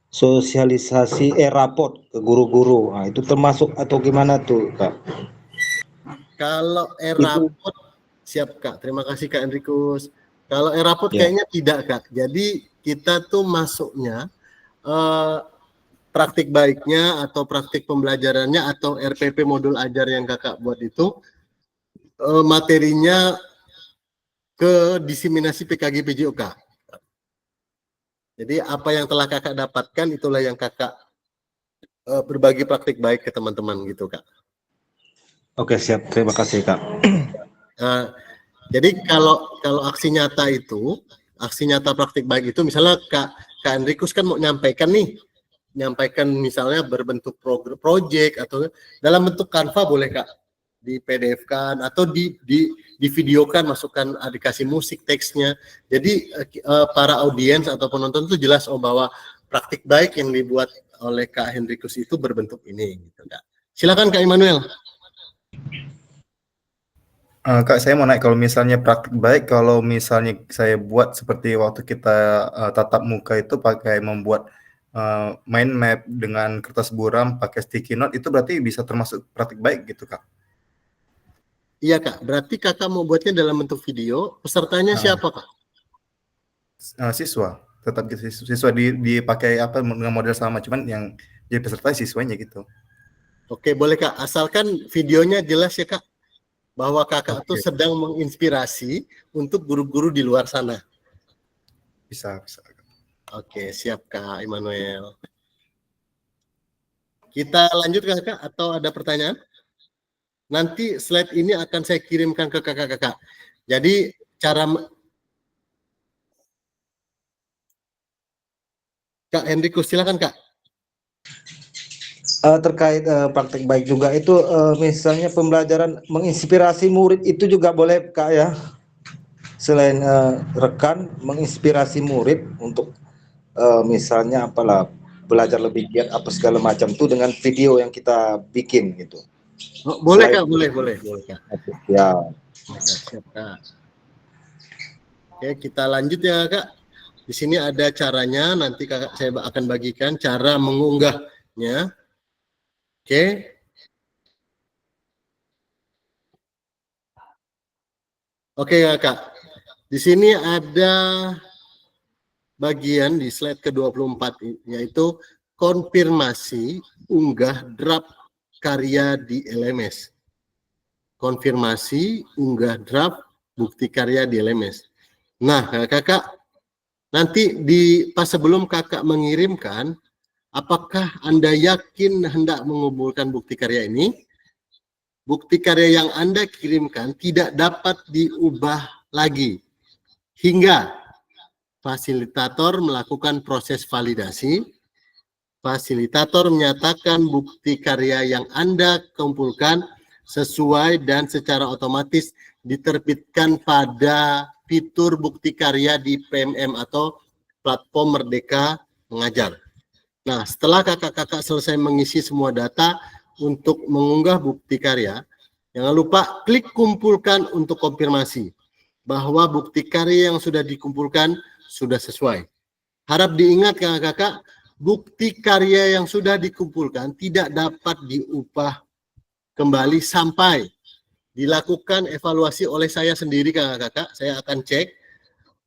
sosialisasi raport ke guru-guru, itu termasuk atau gimana tuh Kak? Kalau raport siap Kak, terima kasih Kak Hendrikus. Kalau raport kayaknya tidak Kak. Jadi kita tuh masuknya praktik baiknya atau praktik pembelajarannya atau RPP modul ajar yang kakak buat itu materinya ke diseminasi PKG PJOK. Jadi apa yang telah kakak dapatkan itulah yang kakak berbagi praktik baik ke teman-teman gitu kak. Oke, siap. Terima kasih, Kak. Jadi kalau aksi nyata itu, aksi nyata praktik baik itu misalnya Kak Enrikus kan mau nyampaikan misalnya berbentuk project atau dalam bentuk Canva boleh Kak, di PDF kan atau di videokan, masukkan dikasih musik teksnya. Jadi para audiens atau penonton itu jelas bahwa praktik baik yang dibuat oleh Kak Henrikus itu berbentuk ini gitu Kak. Silakan Kak Immanuel. Kak, saya mau naik kalau misalnya praktik baik, kalau misalnya saya buat seperti waktu kita tatap muka itu pakai membuat mind map dengan kertas buram pakai sticky note, itu berarti bisa termasuk praktik baik gitu Kak? Iya Kak, berarti kakak mau buatnya dalam bentuk video, pesertanya siapa Kak? Siswa, tetap siswa dipakai apa dengan model sama, cuman yang jadi peserta siswanya gitu. Oke, boleh Kak, asalkan videonya jelas ya Kak, bahwa kakak tuh sedang menginspirasi untuk guru-guru di luar sana. Bisa. Oke, siap Kak Immanuel. Kita lanjut Kak, atau ada pertanyaan? Nanti slide ini akan saya kirimkan ke kakak-kakak. Jadi cara Kak Henrikus, silakan Kak. Terkait praktek baik juga itu misalnya pembelajaran menginspirasi murid itu juga boleh Kak ya. Selain rekan menginspirasi murid untuk misalnya apalah belajar lebih giat apa segala macam tuh dengan video yang kita bikin gitu. Oh, boleh Kak, boleh Kak. Ya. Siap Kak. Oke, kita lanjut ya Kak. Di sini ada caranya, nanti kakak saya akan bagikan cara mengunggahnya. Oke. Oke ya Kak. Di sini ada bagian di slide ke-24 yaitu konfirmasi unggah draft karya di LMS. Konfirmasi unggah draft bukti karya di LMS. Nah, kakak nanti pas sebelum kakak mengirimkan, apakah Anda yakin hendak mengumpulkan bukti karya ini? Bukti karya yang Anda kirimkan tidak dapat diubah lagi hingga fasilitator melakukan proses validasi. Fasilitator menyatakan bukti karya yang Anda kumpulkan sesuai dan secara otomatis diterbitkan pada fitur bukti karya di PMM atau platform Merdeka Mengajar. Nah, setelah kakak-kakak selesai mengisi semua data untuk mengunggah bukti karya, jangan lupa klik kumpulkan untuk konfirmasi bahwa bukti karya yang sudah dikumpulkan sudah sesuai. Harap diingat kakak-kakak, bukti karya yang sudah dikumpulkan tidak dapat diubah kembali sampai dilakukan evaluasi oleh saya sendiri kakak-kakak. Saya akan cek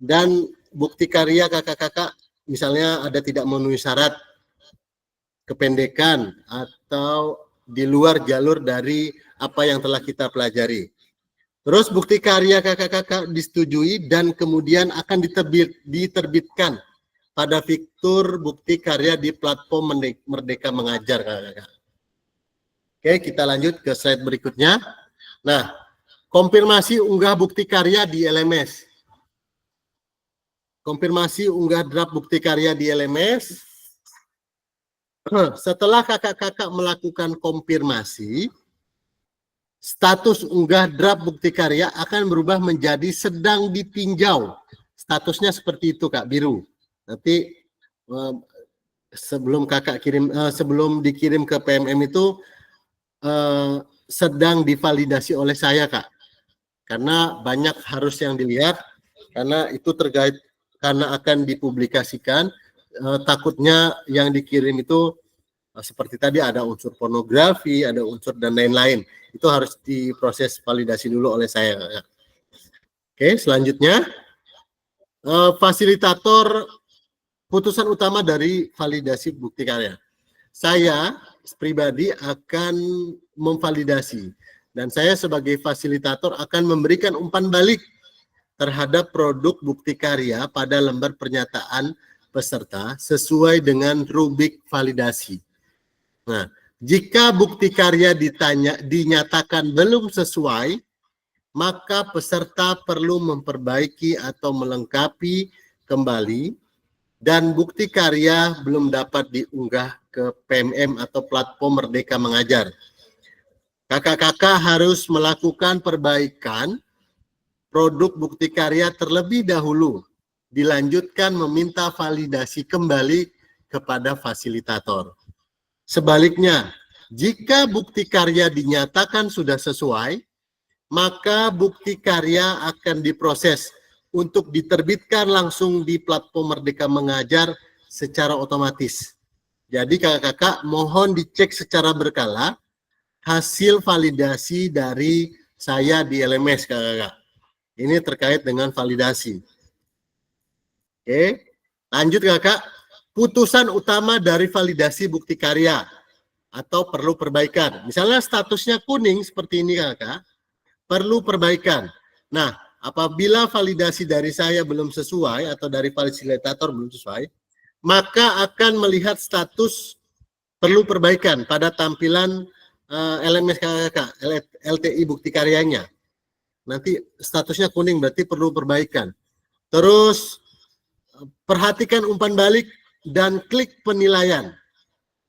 dan bukti karya kakak-kakak misalnya ada tidak memenuhi syarat, kependekan atau di luar jalur dari apa yang telah kita pelajari. Terus bukti karya kakak-kakak disetujui dan kemudian akan diterbitkan pada fitur bukti karya di platform Merdeka Mengajar kakak-kakak. Oke, kita lanjut ke slide berikutnya. Nah, konfirmasi unggah bukti karya di LMS. Konfirmasi unggah draft bukti karya di LMS. Setelah kakak-kakak melakukan konfirmasi, status unggah draft bukti karya akan berubah menjadi sedang ditinjau. Statusnya seperti itu Kak, biru. Nanti sebelum kakak kirim, sebelum dikirim ke PMM itu sedang divalidasi oleh saya Kak. Karena banyak harus yang dilihat, karena itu terkait karena akan dipublikasikan. Takutnya yang dikirim itu seperti tadi ada unsur pornografi, ada unsur dan lain-lain. Itu harus diproses validasi dulu oleh saya. Oke, selanjutnya fasilitator putusan utama dari validasi bukti karya. Saya pribadi akan memvalidasi Dan saya sebagai fasilitator akan memberikan umpan balik terhadap produk bukti karya pada lembar pernyataan peserta sesuai dengan rubrik validasi. Nah, jika bukti karya dinyatakan belum sesuai, maka peserta perlu memperbaiki atau melengkapi kembali, dan bukti karya belum dapat diunggah ke PMM atau platform Merdeka Mengajar. Kakak-kakak harus melakukan perbaikan produk bukti karya terlebih dahulu, dilanjutkan meminta validasi kembali kepada fasilitator. Sebaliknya, jika bukti karya dinyatakan sudah sesuai, maka bukti karya akan diproses untuk diterbitkan langsung di platform Merdeka Mengajar secara otomatis. Jadi kakak-kakak mohon dicek secara berkala hasil validasi dari saya di LMS, kakak-kakak. Ini terkait dengan validasi. Oke, lanjut kakak. Putusan utama dari validasi bukti karya atau perlu perbaikan. Misalnya statusnya kuning seperti ini kakak, perlu perbaikan. Nah, apabila validasi dari saya belum sesuai atau dari fasilitator belum sesuai, maka akan melihat status perlu perbaikan pada tampilan LMS kakak, LTI bukti karyanya. Nanti statusnya kuning berarti perlu perbaikan. Terus perhatikan umpan balik dan klik penilaian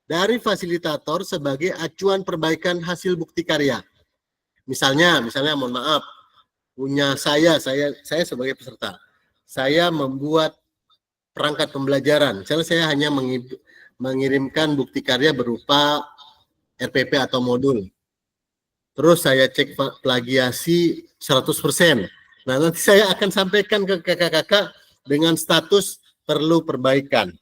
dari fasilitator sebagai acuan perbaikan hasil bukti karya. Misalnya mohon maaf, punya saya sebagai peserta, saya membuat perangkat pembelajaran. Misalnya saya hanya mengirimkan bukti karya berupa RPP atau modul. Terus saya cek plagiasi 100%. Nah, nanti saya akan sampaikan ke kakak-kakak dengan status perlu perbaikan.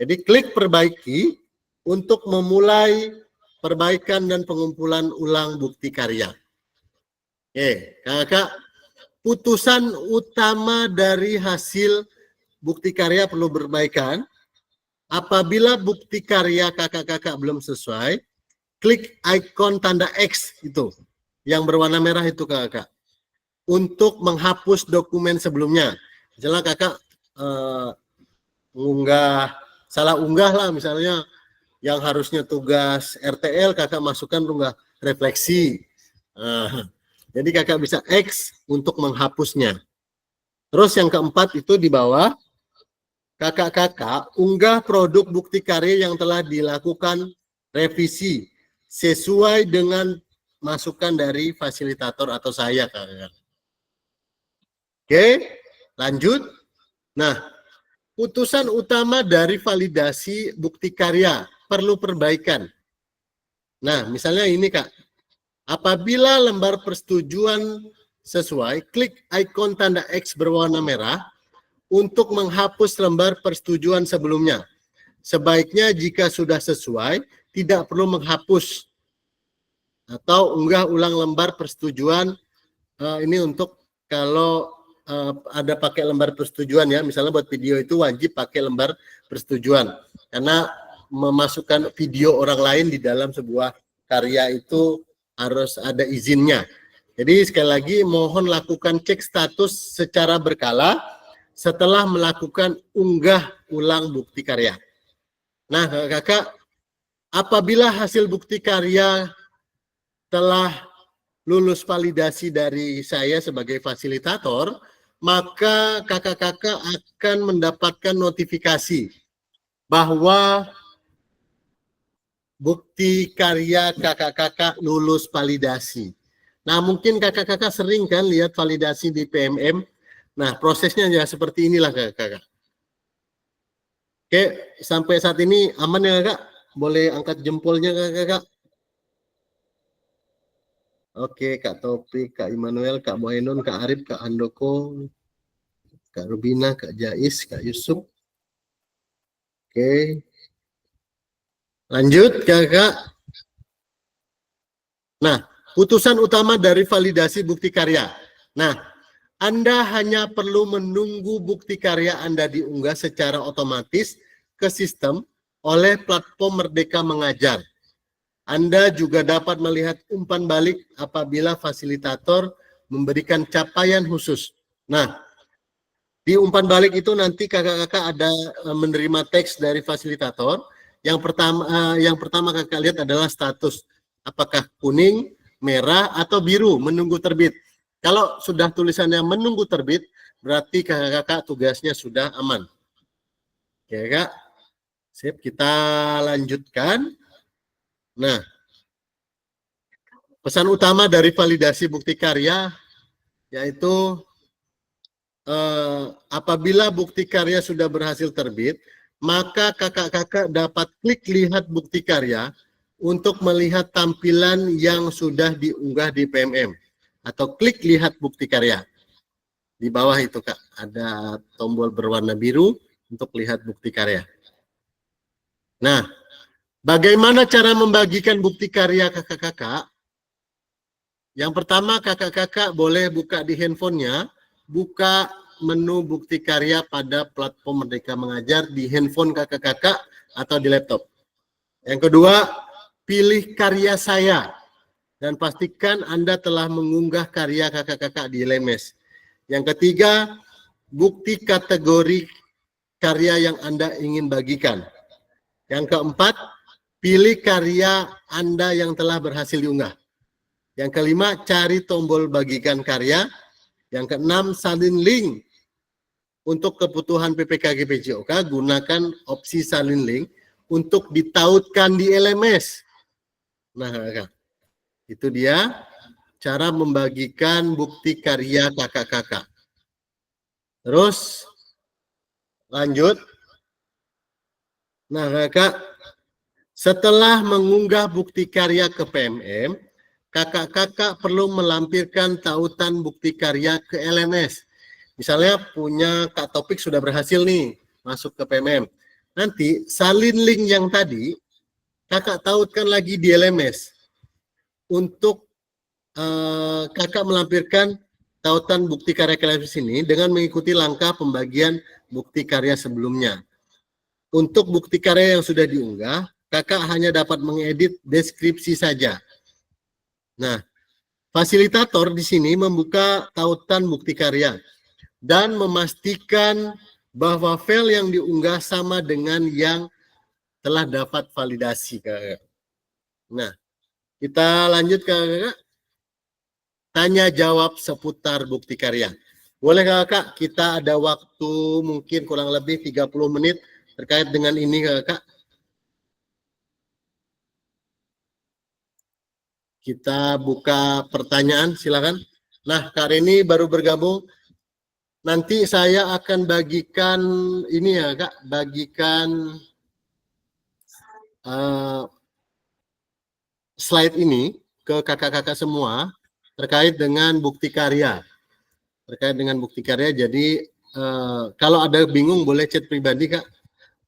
Jadi klik perbaiki untuk memulai perbaikan dan pengumpulan ulang bukti karya. Oke, kakak, putusan utama dari hasil bukti karya perlu perbaikan. Apabila bukti karya kakak-kakak belum sesuai, klik ikon tanda X itu, yang berwarna merah itu kakak, untuk menghapus dokumen sebelumnya. Misalnya kakak salah unggah lah, misalnya yang harusnya tugas RTL kakak masukkan unggah refleksi. Jadi kakak bisa X untuk menghapusnya. Terus yang keempat itu di bawah, kakak-kakak unggah produk bukti karya yang telah dilakukan revisi sesuai dengan masukan dari fasilitator atau saya, kakak. Oke, lanjut. Nah, putusan utama dari validasi bukti karya perlu perbaikan. Nah, misalnya ini kak, apabila lembar persetujuan sesuai, klik ikon tanda X berwarna merah untuk menghapus lembar persetujuan sebelumnya. Sebaiknya jika sudah sesuai, tidak perlu menghapus atau unggah ulang lembar persetujuan. Ini untuk kalau ada pakai lembar persetujuan ya, misalnya buat video itu wajib pakai lembar persetujuan karena memasukkan video orang lain di dalam sebuah karya itu harus ada izinnya. Jadi sekali lagi mohon lakukan cek status secara berkala setelah melakukan unggah ulang bukti karya. Nah kakak, apabila hasil bukti karya telah lulus validasi dari saya sebagai fasilitator, maka kakak-kakak akan mendapatkan notifikasi bahwa bukti karya kakak-kakak lulus validasi. Nah, mungkin kakak-kakak sering kan lihat validasi di PMM. Nah, prosesnya ya seperti inilah kakak-kakak. Oke, sampai saat ini aman ya kakak? Boleh angkat jempolnya kakak-kakak? Oke, Kak Topik, Kak Immanuel, Kak Moenon, Kak Arif, Kak Handoko, Kak Rubina, Kak Jais, Kak Yusuf. Oke. Lanjut, kakak. Nah, putusan utama dari validasi bukti karya. Nah, Anda hanya perlu menunggu bukti karya Anda diunggah secara otomatis ke sistem oleh platform Merdeka Mengajar. Anda juga dapat melihat umpan balik apabila fasilitator memberikan capaian khusus. Nah, di umpan balik itu nanti kakak-kakak ada menerima teks dari fasilitator. Yang pertama kakak lihat adalah status. Apakah kuning, merah, atau biru menunggu terbit. Kalau sudah tulisannya menunggu terbit, berarti kakak-kakak tugasnya sudah aman. Oke, Kak. Sip, kita lanjutkan. Nah, pesan utama dari validasi bukti karya yaitu apabila bukti karya sudah berhasil terbit, maka kakak-kakak dapat klik lihat bukti karya untuk melihat tampilan yang sudah diunggah di PMM atau klik lihat bukti karya. Di bawah itu Kak, ada tombol berwarna biru untuk lihat bukti karya. Nah, bagaimana cara membagikan bukti karya kakak-kakak? Yang pertama, kakak-kakak boleh buka di handphonenya, buka menu bukti karya pada platform Merdeka Mengajar di handphone kakak-kakak atau di laptop. Yang kedua, pilih karya saya dan pastikan Anda telah mengunggah karya kakak-kakak di LMS. Yang ketiga, bukti kategori karya yang Anda ingin bagikan. Yang keempat, pilih karya Anda yang telah berhasil diunggah. Yang kelima, cari tombol bagikan karya. Yang keenam, salin link. Untuk kebutuhan PPKG PJOK, gunakan opsi salin link untuk ditautkan di LMS. Nah, Kak, itu dia cara membagikan bukti karya kakak-kakak. Terus, lanjut. Nah, Kak, setelah mengunggah bukti karya ke PMM, kakak-kakak perlu melampirkan tautan bukti karya ke LMS. Misalnya punya Kak Topik sudah berhasil nih masuk ke PMM. Nanti salin link yang tadi kakak tautkan lagi di LMS untuk kakak melampirkan tautan bukti karya ke LMS ini dengan mengikuti langkah pembagian bukti karya sebelumnya. Untuk bukti karya yang sudah diunggah, kakak hanya dapat mengedit deskripsi saja. Nah, fasilitator di sini membuka tautan bukti karya dan memastikan bahwa file yang diunggah sama dengan yang telah dapat validasi, Kakak. Nah, kita lanjut, Kakak. Tanya jawab seputar bukti karya. Boleh, Kakak? Kita ada waktu mungkin kurang lebih 30 menit terkait dengan ini, Kakak. Kita buka pertanyaan, silakan. Nah, Kak Reni baru bergabung. Nanti saya akan bagikan ini ya, Kak, bagikan slide ini ke kakak-kakak semua terkait dengan bukti karya. Terkait dengan bukti karya, jadi kalau ada bingung boleh chat pribadi, Kak.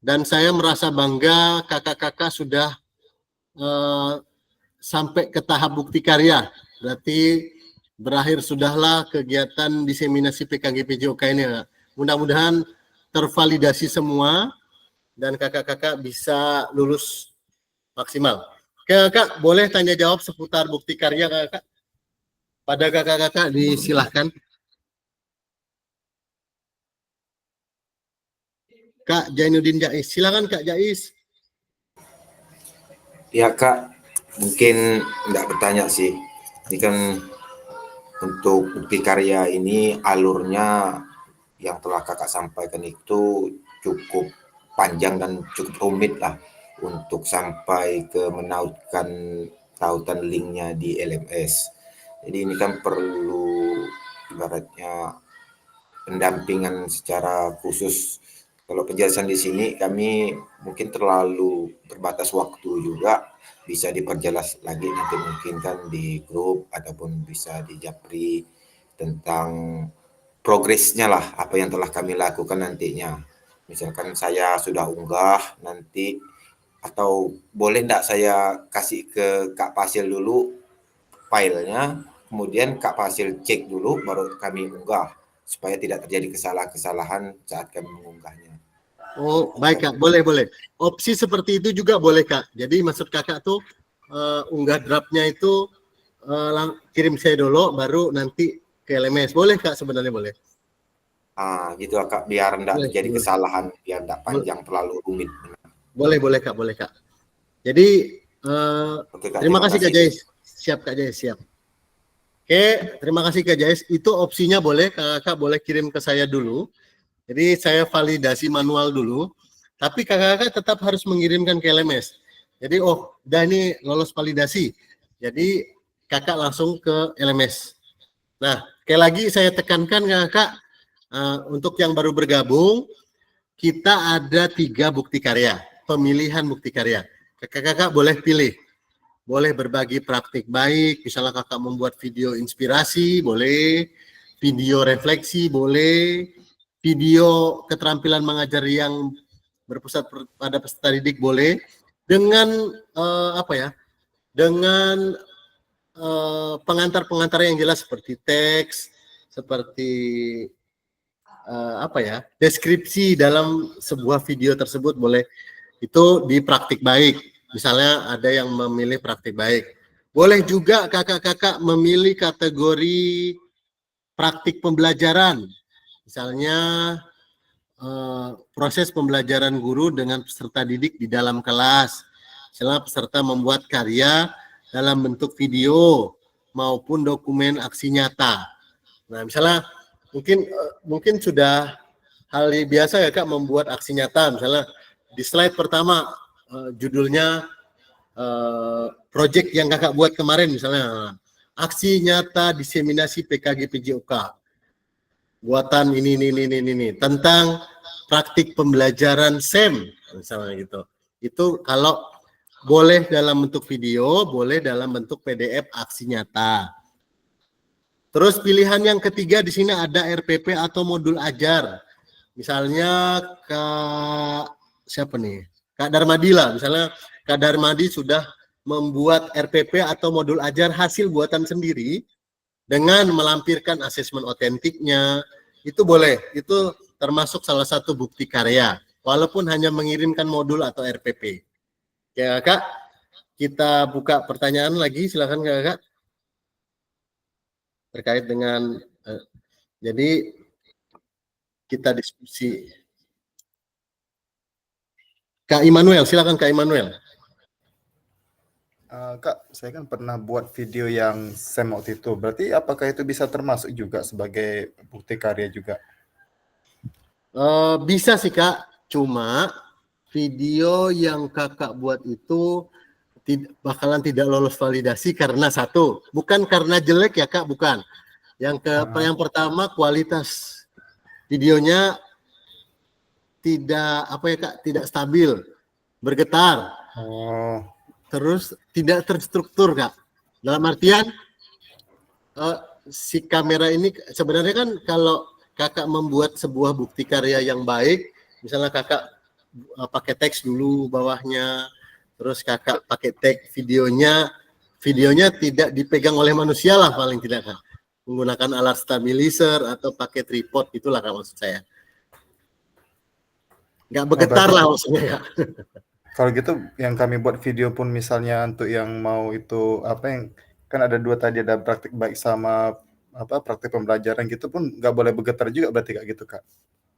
Dan saya merasa bangga kakak-kakak sudah sampai ke tahap bukti karya. Berarti berakhir sudahlah kegiatan diseminasi PKG PJOK ini. Mudah-mudahan tervalidasi semua dan kakak-kakak bisa lulus maksimal. Kakak boleh tanya jawab seputar bukti karya, Kakak? Pada kakak-kakak disilahkan. Kak Jainuddin Jais, silakan Kak Jais. Ya Kak, mungkin enggak bertanya sih. Ini kan untuk bukti karya ini alurnya yang telah kakak sampaikan itu cukup panjang dan cukup rumit lah untuk sampai ke menautkan tautan linknya di LMS. Jadi ini kan perlu ibaratnya pendampingan secara khusus. Kalau penjelasan di sini kami mungkin terlalu terbatas waktu juga, bisa diperjelas lagi nanti mungkin kan di grup ataupun bisa di Japri tentang progresnya lah, apa yang telah kami lakukan nantinya. Misalkan saya sudah unggah nanti, atau boleh enggak saya kasih ke Kak Pasil dulu filenya, kemudian Kak Pasil cek dulu baru kami unggah, supaya tidak terjadi kesalahan-kesalahan saat kami mengunggahnya. Oh, baik Kak, boleh. Opsi seperti itu juga boleh Kak. Jadi maksud kakak tuh unggah draftnya itu kirim saya dulu, baru nanti ke LMS. Boleh Kak, sebenarnya boleh. Gitu Kak, biar enggak Boleh, terjadi boleh. kesalahan, biar enggak panjang terlalu rumit. Boleh Kak, boleh Kak. Jadi Oke, Kak, terima terima kasih Kak kasih. Jais. Siap Kak Jais, siap. Oke, terima kasih Kak Jais. Itu opsinya boleh, Kakak boleh kirim ke saya dulu. Jadi saya validasi manual dulu. Tapi kakak-kakak tetap harus mengirimkan ke LMS. Jadi udah ini lolos validasi. Jadi kakak langsung ke LMS. Nah, sekali lagi saya tekankan kakak, untuk yang baru bergabung, kita ada 3 bukti karya, pemilihan bukti karya. Kakak-kakak boleh pilih, boleh berbagi praktik baik, misalnya kakak membuat video inspirasi, boleh, video refleksi, boleh, video keterampilan mengajar yang berpusat pada peserta didik boleh, dengan dengan pengantar-pengantar yang jelas seperti teks, seperti deskripsi dalam sebuah video tersebut boleh. Itu di praktik baik. Misalnya ada yang memilih praktik baik. Boleh juga kakak-kakak memilih kategori praktik pembelajaran. Misalnya proses pembelajaran guru dengan peserta didik di dalam kelas. Misalnya peserta membuat karya dalam bentuk video maupun dokumen aksi nyata. Nah, misalnya mungkin sudah hal biasa ya Kak membuat aksi nyata. Misalnya di slide pertama judulnya project yang kakak buat kemarin, misalnya aksi nyata diseminasi PKG PJOK. Buatan ini tentang praktik pembelajaran SEM misalnya gitu. Itu kalau boleh dalam bentuk video, boleh dalam bentuk PDF aksi nyata. Terus pilihan yang ketiga di sini ada RPP atau modul ajar. Misalnya Kak Darmadila, misalnya Kak Darmadi sudah membuat RPP atau modul ajar hasil buatan sendiri dengan melampirkan asesmen otentiknya, itu boleh. Itu termasuk salah satu bukti karya, walaupun hanya mengirimkan modul atau RPP. Ya Kak, kita buka pertanyaan lagi, silakan Kak. Terkait dengan, jadi kita diskusi. Kak Immanuel, silakan Kak Immanuel. Kak, saya kan pernah buat video yang SEM waktu itu. Berarti apakah itu bisa termasuk juga sebagai bukti karya juga? Bisa sih Kak, cuma video yang kakak buat itu bakalan tidak lolos validasi karena satu, bukan karena jelek ya Kak, bukan. Yang pertama kualitas videonya tidak stabil, bergetar. Terus tidak terstruktur Kak. Dalam artian si kamera ini sebenarnya kan kalau kakak membuat sebuah bukti karya yang baik, misalnya kakak pakai teks dulu bawahnya, terus kakak pakai teks videonya tidak dipegang oleh manusia lah paling tidak Kak. Menggunakan alat stabilizer atau pakai tripod, itulah Kak maksud saya. Nggak bergetar lah maksudnya Kak. Kalau gitu yang kami buat video pun misalnya untuk yang mau itu yang kan ada 2 tadi, ada praktik baik sama praktik pembelajaran gitu pun nggak boleh bergetar juga berarti Kak gitu Kak.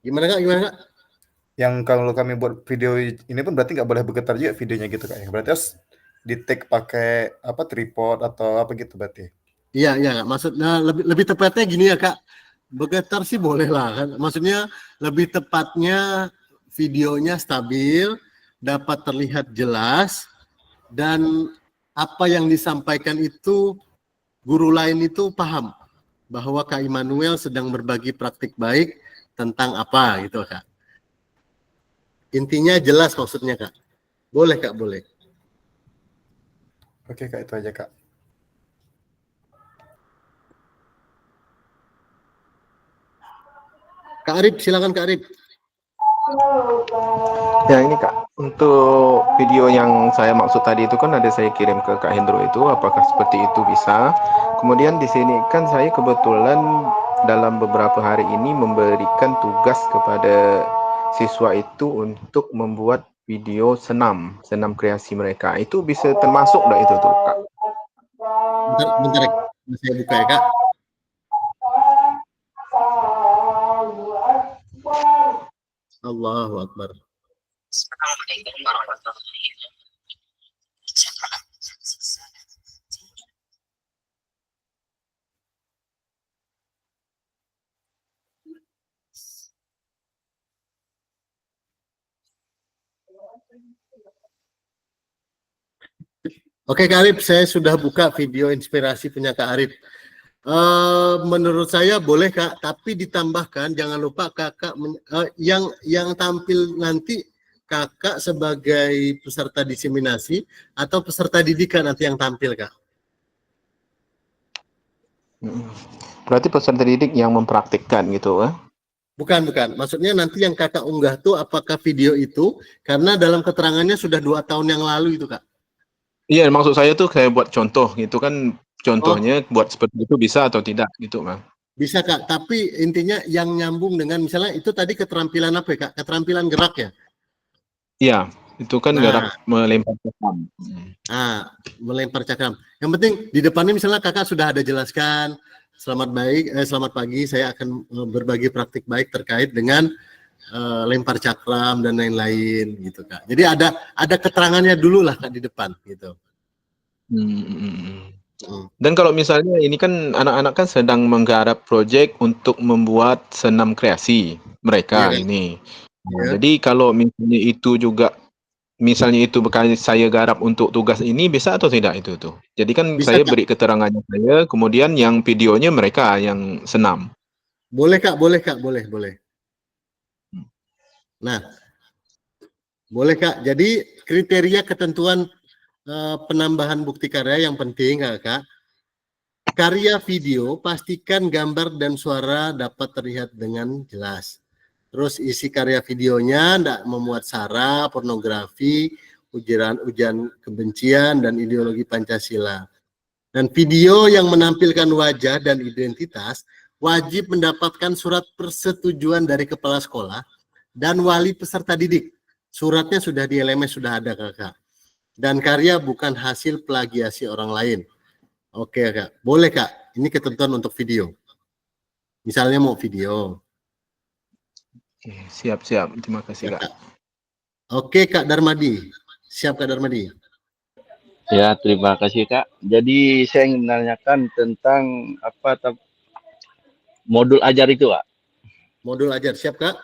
Gimana Kak? Yang kalau kami buat video ini pun berarti nggak boleh bergetar juga videonya gitu Kak. Berarti harus di take pakai tripod atau apa gitu berarti. Iya, maksudnya lebih tepatnya gini ya Kak. Bergetar sih boleh lah kan. Maksudnya lebih tepatnya videonya stabil, dapat terlihat jelas, dan apa yang disampaikan itu guru lain itu paham bahwa Kak Immanuel sedang berbagi praktik baik tentang apa gitu Kak. Intinya jelas maksudnya Kak. Boleh Kak, boleh. Oke Kak, itu aja Kak. Kak Arif, silakan Kak Arif. Ya ini Kak, untuk video yang saya maksud tadi itu kan ada saya kirim ke Kak Hendro itu, apakah seperti itu bisa? Kemudian di sini kan saya kebetulan dalam beberapa hari ini memberikan tugas kepada siswa itu untuk membuat video senam kreasi mereka. Itu bisa termasuk enggak itu tuh, Kak? Bentar, saya buka ya, Kak. Allahu Akbar. Assalamualaikum warahmatullahi wabarakatuh. Oke Kak Arif, saya sudah buka video inspirasi punya Kak Arif. Menurut saya boleh Kak, tapi ditambahkan jangan lupa Kakak yang tampil nanti Kakak sebagai peserta diseminasi atau peserta didikan nanti yang tampil Kak. Berarti peserta didik yang mempraktikkan gitu, Bukan. Maksudnya nanti yang Kakak unggah tuh apakah video itu, karena dalam keterangannya sudah 2 tahun yang lalu itu Kak. Iya, maksud saya tuh kayak buat contoh gitu kan, contohnya buat seperti itu bisa atau tidak gitu, Bang. Bisa Kak, tapi intinya yang nyambung dengan misalnya itu tadi keterampilan apa ya Kak? Keterampilan gerak ya? Iya, itu kan gerak melempar cakram. Melempar cakram. Yang penting di depannya misalnya Kakak sudah ada jelaskan, selamat pagi, saya akan berbagi praktik baik terkait dengan lempar cakram dan lain-lain gitu Kak. Jadi ada keterangannya dulu lah Kak di depan gitu. Dan kalau misalnya ini kan anak-anak kan sedang menggarap proyek untuk membuat senam kreasi mereka ini. Nah, jadi kalau misalnya itu juga bukan saya garap untuk tugas ini, bisa atau tidak itu tuh? Jadi kan Bisa, saya Kak. beri keterangannya saya, kemudian yang videonya mereka yang senam. Boleh Kak, boleh. Nah, boleh Kak. Jadi kriteria ketentuan penambahan bukti karya yang penting Kak. Karya video pastikan gambar dan suara dapat terlihat dengan jelas. Terus isi karya videonya tidak memuat sara, pornografi, ujaran kebencian dan ideologi Pancasila. Dan video yang menampilkan wajah dan identitas wajib mendapatkan surat persetujuan dari kepala sekolah dan wali peserta didik. Suratnya sudah di LMS, sudah ada Kakak. Dan karya bukan hasil plagiasi orang lain. Oke Kak, boleh Kak. Ini ketentuan untuk video. Misalnya mau video. Siap. Terima kasih, Kak. Oke Kak Darmadi. Siap Kak Darmadi. Ya, terima kasih Kak. Jadi saya ingin menanyakan tentang modul ajar itu Kak. Modul ajar, siap Kak?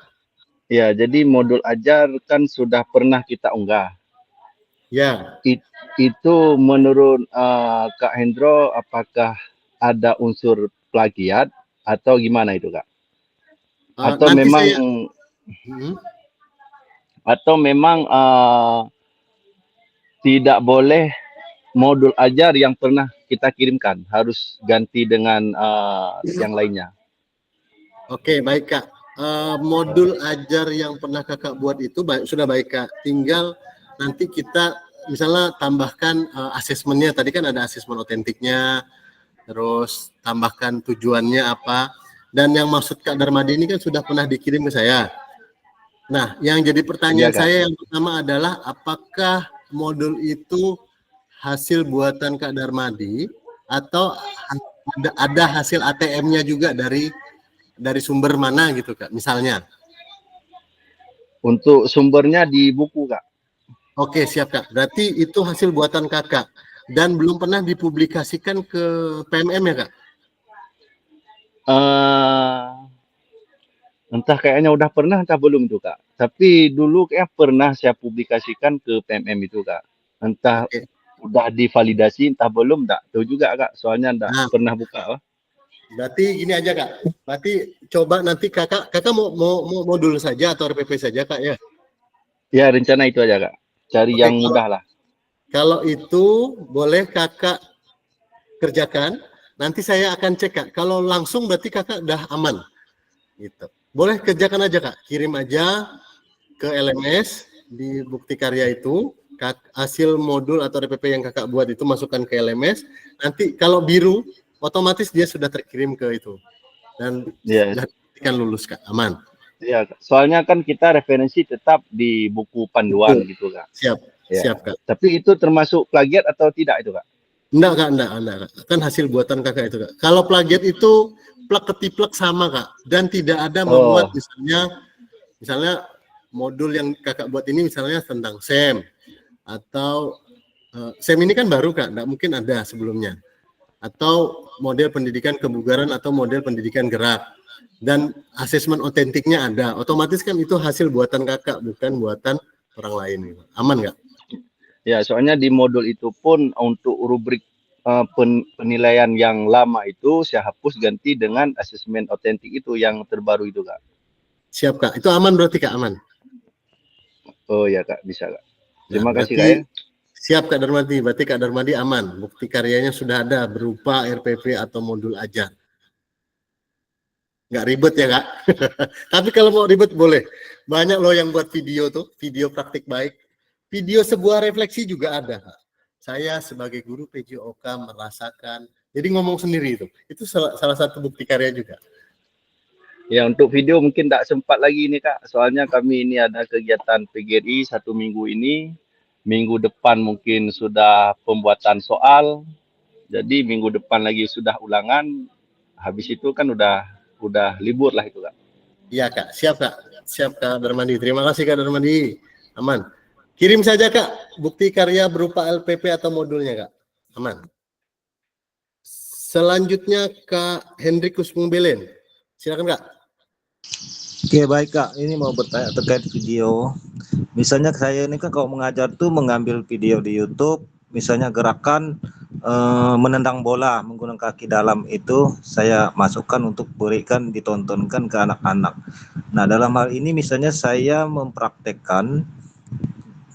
Ya, jadi modul ajar kan sudah pernah kita unggah. Ya. Itu menurut Kak Hendro, apakah ada unsur plagiat atau gimana itu Kak? Atau memang tidak boleh modul ajar yang pernah kita kirimkan, harus ganti dengan yang lainnya. Oke, baik Kak. Modul ajar yang pernah Kakak buat itu sudah baik Kak. Tinggal nanti kita misalnya tambahkan asesmennya. Tadi kan ada asesmen otentiknya, terus tambahkan tujuannya apa. Dan yang maksud Kak Darmadi ini kan sudah pernah dikirim ke saya. Nah, yang jadi pertanyaan saya yang pertama adalah apakah modul itu hasil buatan Kak Darmadi atau ada hasil ATM-nya juga dari sumber mana gitu Kak, misalnya? Untuk sumbernya di buku Kak. Oke, siap Kak. Berarti itu hasil buatan Kakak dan belum pernah dipublikasikan ke PMM ya Kak? Entah kayaknya udah pernah, entah belum tuh Kak. Tapi dulu kayak pernah saya publikasikan ke PMM itu Kak. Entah udah divalidasi, entah belum, enggak tahu juga Kak. Soalnya enggak pernah buka. Berarti gini aja Kak. Berarti coba nanti Kakak mau modul saja atau RPP saja Kak ya? Ya, rencana itu aja Kak. Cari yang mudah lah. Kalau itu boleh Kakak kerjakan. Nanti saya akan cek Kak. Kalau langsung berarti Kakak udah aman. Gitu. Boleh kerjakan aja Kak. Kirim aja ke LMS di bukti karya itu. Hasil modul atau RPP yang Kakak buat itu masukkan ke LMS. Nanti kalau biru, otomatis dia sudah terkirim ke itu. Dan sudah kan lulus Kak. Aman. Ya, soalnya kan kita referensi tetap di buku panduan gitu Kak. Siap, Ya. siap Kak. Tapi itu termasuk plagiat atau tidak itu Kak? Enggak Kak, enggak Kak. Kan hasil buatan Kakak itu Kak. Kalau plagiat itu plak ketiplek sama Kak, dan tidak ada memuat misalnya modul yang Kakak buat ini misalnya tentang SEM atau SEM ini kan baru Kak, enggak mungkin ada sebelumnya. Atau model pendidikan kebugaran atau model pendidikan gerak. Dan asesmen otentiknya ada, otomatis kan itu hasil buatan Kakak, bukan buatan orang lain. Aman nggak? Ya, soalnya di modul itu pun untuk rubrik penilaian yang lama itu saya hapus ganti dengan asesmen otentik itu yang terbaru itu Kak. Siap Kak, itu aman berarti Kak, aman? Oh ya Kak, bisa Kak. Terima Nah, kasih Kak ya. Siap Kak Darmadi, berarti Kak Darmadi aman, bukti karyanya sudah ada berupa RPP atau modul ajar. Nggak ribet ya Kak? Tapi kalau mau ribet boleh. Banyak loh yang buat video tuh, video praktik baik. Video sebuah refleksi juga ada Kak. Saya sebagai guru PJOK merasakan, jadi ngomong sendiri itu salah satu bukti karya juga. Ya, untuk video mungkin tidak sempat lagi ini Kak, soalnya kami ini ada kegiatan PGRI 1 minggu ini. Minggu depan mungkin sudah pembuatan soal, jadi minggu depan lagi sudah ulangan. Habis itu kan udah libur lah itu Kak. Iya Kak, siap Kak Darmadi. Terima kasih Kak Darmadi, aman. Kirim saja Kak bukti karya berupa LPP atau modulnya Kak, aman. Selanjutnya Kak Hendrikus Mungbelen, silakan Kak. Oke baik Kak, ini mau bertanya terkait video. Misalnya saya ini kan kalau mengajar tuh mengambil video di YouTube, misalnya gerakan menendang bola menggunakan kaki dalam itu saya masukkan untuk berikan ditontonkan ke anak-anak. Nah dalam hal ini misalnya saya mempraktekkan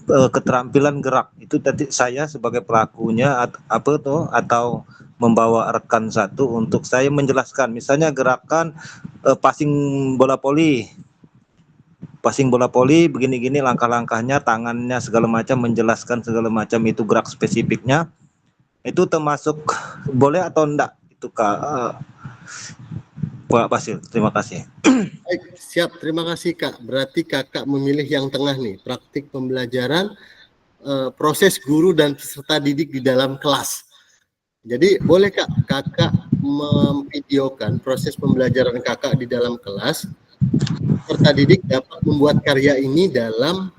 keterampilan gerak itu tadi saya sebagai pelakunya atau membawa rekan satu untuk saya menjelaskan misalnya gerakan passing bola voli begini-gini langkah-langkahnya, tangannya segala macam, menjelaskan segala macam itu gerak spesifiknya. Itu termasuk boleh atau enggak itu Kak Pak Basil? Terima kasih. Baik, siap, terima kasih Kak. Berarti Kakak memilih yang tengah nih, praktik pembelajaran proses guru dan peserta didik di dalam kelas. Jadi boleh Kak, Kakak memvideokan proses pembelajaran Kakak di dalam kelas. Peserta didik dapat membuat karya ini dalam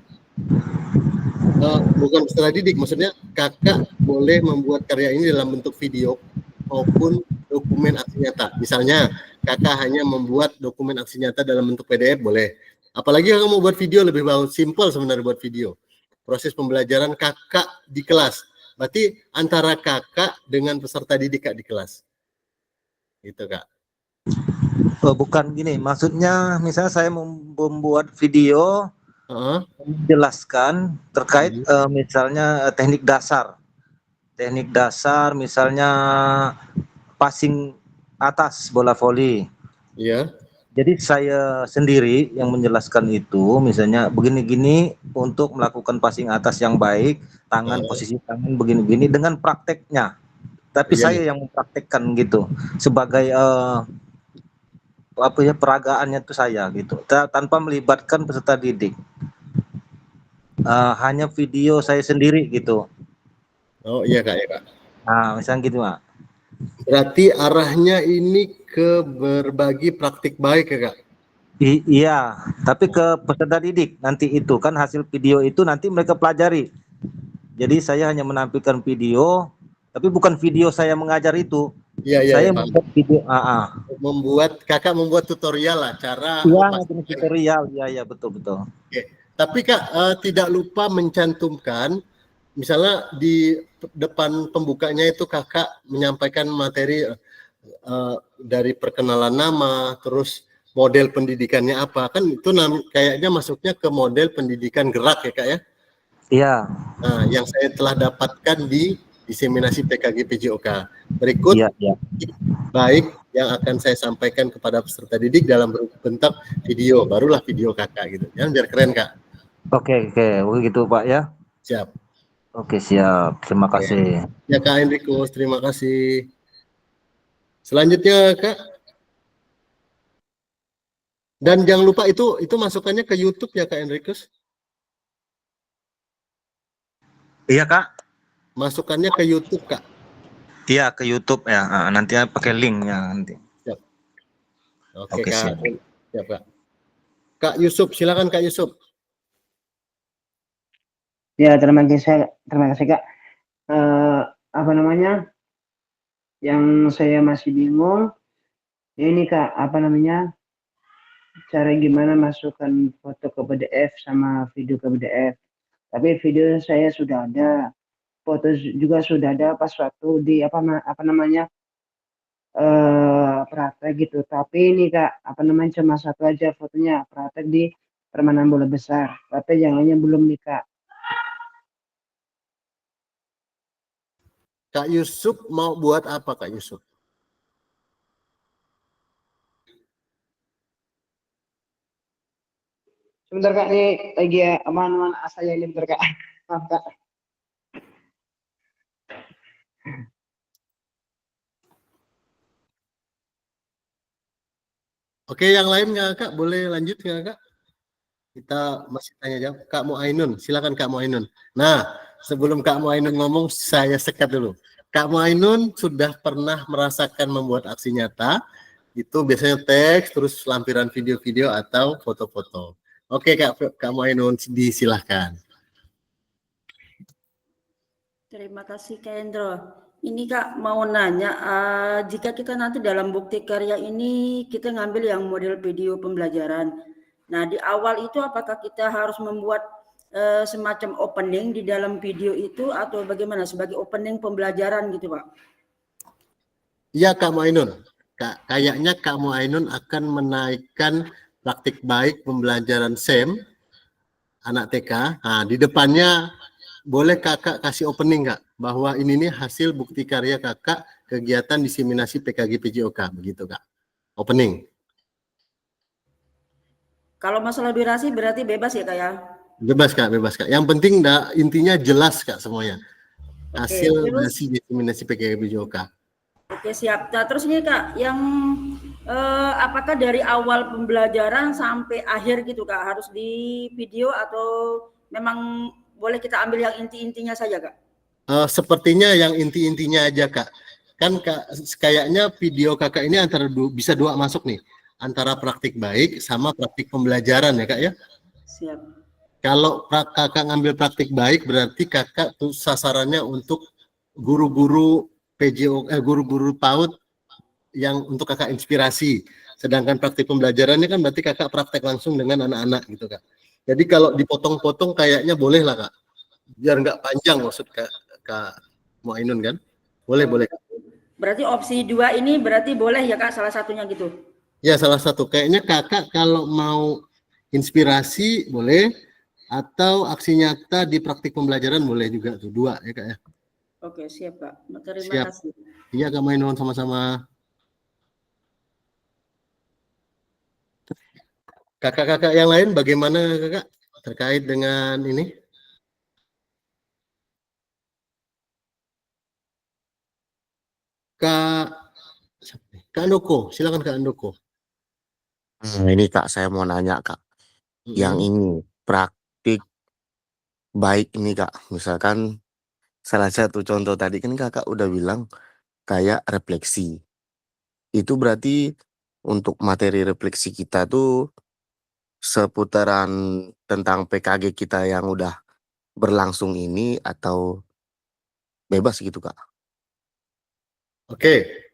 bukan peserta didik, maksudnya Kakak boleh membuat karya ini dalam bentuk video maupun dokumen aksi nyata. Misalnya Kakak hanya membuat dokumen aksi nyata dalam bentuk PDF boleh. Apalagi Kakak mau buat video lebih bagus, simple sebenarnya buat video. Proses pembelajaran Kakak di kelas. Berarti antara Kakak dengan peserta didik Kak di kelas. Gitu Kak. Oh, bukan gini, maksudnya misalnya saya membuat video menjelaskan terkait misalnya teknik dasar misalnya passing atas bola voli. Iya. Jadi saya sendiri yang menjelaskan itu misalnya begini-gini untuk melakukan passing atas yang baik, tangan posisi tangan begini-gini dengan prakteknya. Tapi saya yang mempraktekkan gitu sebagai peragaannya itu saya gitu tanpa melibatkan peserta didik, hanya video saya sendiri gitu. Oh iya Kak ya Kak. Nah misalnya gitu Kak. Berarti arahnya ini ke berbagi praktik baik ya Kak. Iya, tapi ke peserta didik nanti itu kan hasil video itu nanti mereka pelajari. Jadi saya hanya menampilkan video, tapi bukan video saya mengajar itu. Saya membuat video Kakak membuat tutorial lah cara tutorial. Iya betul. Oke. Tapi Kak tidak lupa mencantumkan misalnya di depan pembukanya itu Kakak menyampaikan materi dari perkenalan nama, terus model pendidikannya apa, kan itu kayaknya masuknya ke model pendidikan gerak ya Kak ya. Iya. Nah, yang saya telah dapatkan di diseminasi PKG PJOK. Berikut baik yang akan saya sampaikan kepada peserta didik dalam bentuk video, barulah video Kakak gitu. Ya, biar keren Kak. Oke, begitu Pak ya. Siap. Oke, siap. Terima kasih. Ya Kak Enrikus, terima kasih. Selanjutnya Kak. Dan jangan lupa itu masukannya ke YouTube ya Kak Enrikus. Iya Kak. Masukannya ke YouTube Kak. Iya ke YouTube ya. Nanti pakai link ya nanti. Siap. Oke Oke, Kak. siap. Siap Kak. Kak Yusuf, silakan Kak Yusuf. Ya, terima kasih Kak. Apa namanya? Yang saya masih bingung, ini Kak, apa namanya? Cara gimana masukkan foto ke PDF sama video ke PDF. Tapi video saya sudah ada, foto juga sudah ada pas waktu di apa namanya? Praktek gitu. Tapi ini Kak, apa namanya? Cuma satu aja fotonya, praktek di permainan bola besar. Tapi yang lainnya belum nih Kak. Kak Yusuf mau buat apa Kak Yusuf? Sebentar Kak, nih lagi aman-aman saya ini bentar Kak. Maaf Kak. Oke, yang lain nggak Kak? Boleh lanjut nggak Kak? Kita masih tanya jawab. Kak Muainun, silakan Kak Muainun. Nah, sebelum Kak Muainun ngomong, saya sekat dulu. Kak Muainun sudah pernah merasakan membuat aksi nyata, itu biasanya teks, terus lampiran video-video atau foto-foto. Oke Kak Muainun, disilahkan. Terima kasih Kak Endro. Ini Kak mau nanya, jika kita nanti dalam bukti karya ini kita ngambil yang model video pembelajaran. Nah di awal itu apakah kita harus membuat semacam opening di dalam video itu atau bagaimana sebagai opening pembelajaran gitu Pak? Iya Kak Muainun. Kayaknya Kak Muainun akan menaikkan praktik baik pembelajaran SEM anak TK. Nah, di depannya boleh kakak kasih opening Kak, bahwa ini nih hasil bukti karya kakak kegiatan diseminasi PKG PJOK, begitu Kak. Opening. Kalau masalah durasi berarti bebas ya Kak ya? Bebas Kak, bebas Kak. Yang penting intinya jelas Kak semuanya. Hasil terus? dari diseminasi PKG PJOK. Oke siap. Nah terus ini Kak, yang apakah dari awal pembelajaran sampai akhir gitu Kak harus di video atau memang boleh kita ambil yang inti-intinya saja Kak? Sepertinya yang inti-intinya aja Kak. Kan Kak, kayaknya video kakak ini bisa dua masuk nih. Antara praktik baik sama praktik pembelajaran ya Kak ya? Siap. Kalau kakak ngambil praktik baik berarti kakak tuh sasarannya untuk guru-guru PJO, guru-guru PAUD yang untuk kakak inspirasi. Sedangkan praktik pembelajarannya kan berarti kakak praktek langsung dengan anak-anak gitu Kak. Jadi kalau dipotong-potong kayaknya boleh lah Kak. Biar nggak panjang maksud Kak Muainun kan? Boleh, boleh. Berarti opsi 2 ini berarti boleh ya Kak salah satunya gitu? Ya salah satu. Kayaknya kakak kalau mau inspirasi boleh, atau aksi nyata di praktik pembelajaran boleh juga tuh, 2 ya Kak ya. Oke siap Kak. Terima Siap. kasih. Iya Kak Muainun, sama-sama. Kakak-kakak yang lain bagaimana Kakak terkait dengan ini? Kak Andoko, silakan Kak Andoko. Ini Kak, saya mau nanya Kak. Yang ini praktik baik ini Kak. Misalkan salah satu contoh tadi kan Kakak udah bilang kayak refleksi. Itu berarti untuk materi refleksi kita tuh seputaran tentang PKG kita yang udah berlangsung ini atau bebas gitu Kak? Oke.